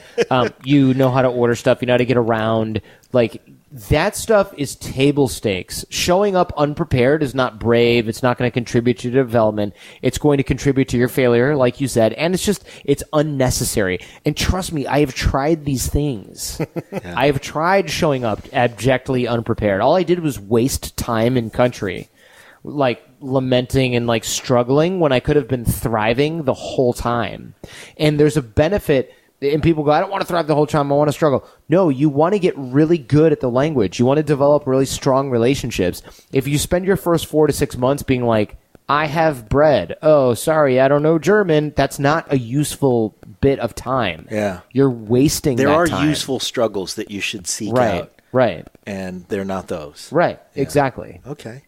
You know how to order stuff. You know how to get around. Like, that stuff is table stakes. Showing up unprepared is not brave. It's not going to contribute to your development. It's going to contribute to your failure, like you said. And it's unnecessary. And trust me, I have tried these things. Yeah. I have tried showing up abjectly unprepared. All I did was waste time in country, like lamenting and like struggling when I could have been thriving the whole time. And there's a benefit. And people go, I don't want to thrive the whole time. I want to struggle. No, you want to get really good at the language. You want to develop really strong relationships. If you spend your first 4 to 6 months being like, I have bread. Oh, sorry, I don't know German. That's not a useful bit of time. Yeah. You're wasting There that are time. useful struggles that you should seek Right, out. right. And they're not those. Right, Yeah. exactly. Okay.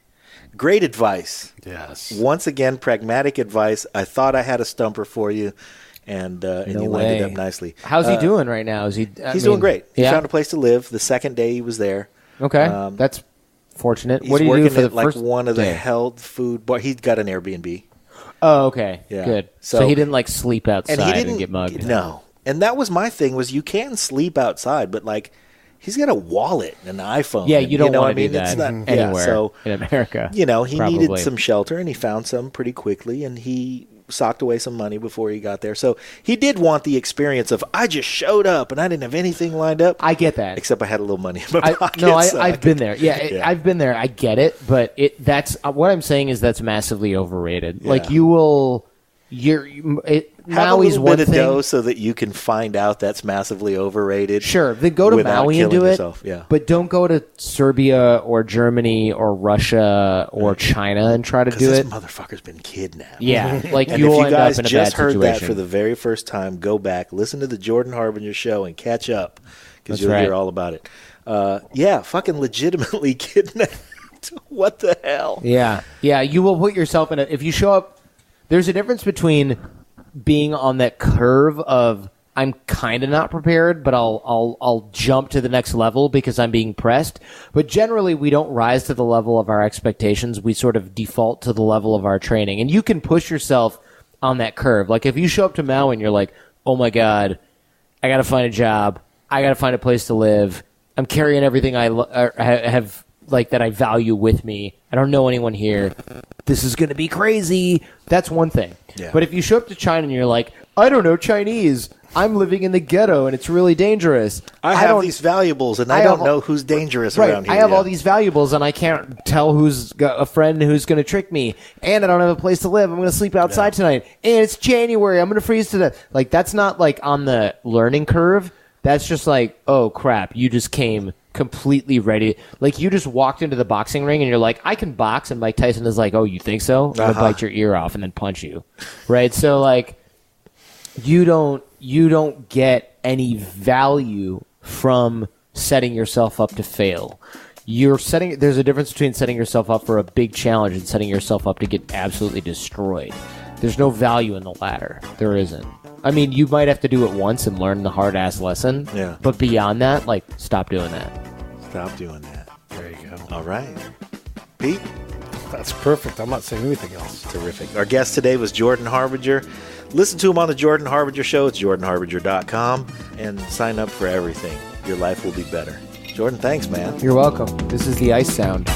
Great advice. Yes. Once again, pragmatic advice. I thought I had a stumper for you, and No you way. lined it up nicely. How's he doing right now? Is he? He's doing great. He yeah? found a place to live the second day he was there. Okay, that's fortunate. He's What do you working do for the at like first one of the day? health food bar. He got an Airbnb. Oh, okay, Yeah. good. So he didn't like sleep outside And he didn't get mugged. No. And that was my thing was you can sleep outside, but like he's got a wallet and an iPhone. Yeah, and, you don't know want what to do It's that not, anywhere Yeah, so in America. he probably. needed some shelter, and he found some pretty quickly, and he socked away some money before he got there. So he did want the experience of I just showed up and I didn't have anything lined up. I get that. Except I had a little money in my pocket. I've been there. Yeah, I've been there. I get it, but that's what I'm saying is that's massively overrated. Yeah. Like have a Maui's little one bit of thing. dough so that you can find out that's massively overrated. Sure, then go to without Maui and killing do it. yourself. Yeah. But don't go to Serbia or Germany or Russia or China and try to do this it. motherfucker's been kidnapped. Yeah, like And you'll if you end guys up in a just bad heard situation. that for the very first time, go back, listen to the Jordan Harbinger Show, and catch up because That's you'll right. hear all about it. Yeah, fucking legitimately kidnapped. What the hell? Yeah, you will put yourself in a. If you show up, there's a difference between being on that curve of I'm kind of not prepared, but I'll jump to the next level because I'm being pressed. But generally, we don't rise to the level of our expectations. We sort of default to the level of our training, and you can push yourself on that curve. Like if you show up to Maui and you're like, oh my god, I got to find a job, I got to find a place to live. I'm carrying everything I have. Like that I value with me. I don't know anyone here. This is going to be crazy. That's one thing. Yeah. But if you show up to China and you're like, I don't know Chinese. I'm living in the ghetto and it's really dangerous. I have don't- these valuables, and I I don't have- know who's dangerous Right. around here. I have Yeah. all these valuables and I can't tell who's got a friend who's going to trick me. And I don't have a place to live. I'm going to sleep outside tonight. And it's January. I'm going to freeze to death. Like that's not like on the learning curve. That's just like, oh crap, you just came completely ready. Like you just walked into the boxing ring and you're like, I can box, and Mike Tyson is like, oh, you think so? I'm gonna bite your ear off and then punch you. Right? So like you don't get any value from setting yourself up to fail. There's a difference between setting yourself up for a big challenge and setting yourself up to get absolutely destroyed. There's no value in the latter. There isn't. I mean, you might have to do it once and learn the hard-ass lesson. Yeah. But beyond that, like, stop doing that. Stop doing that. There you go. All right. Pete? That's perfect. I'm not saying anything else. Terrific. Our guest today was Jordan Harbinger. Listen to him on the Jordan Harbinger Show. It's jordanharbinger.com. And sign up for everything. Your life will be better. Jordan, thanks, man. You're welcome. This is the ice sound.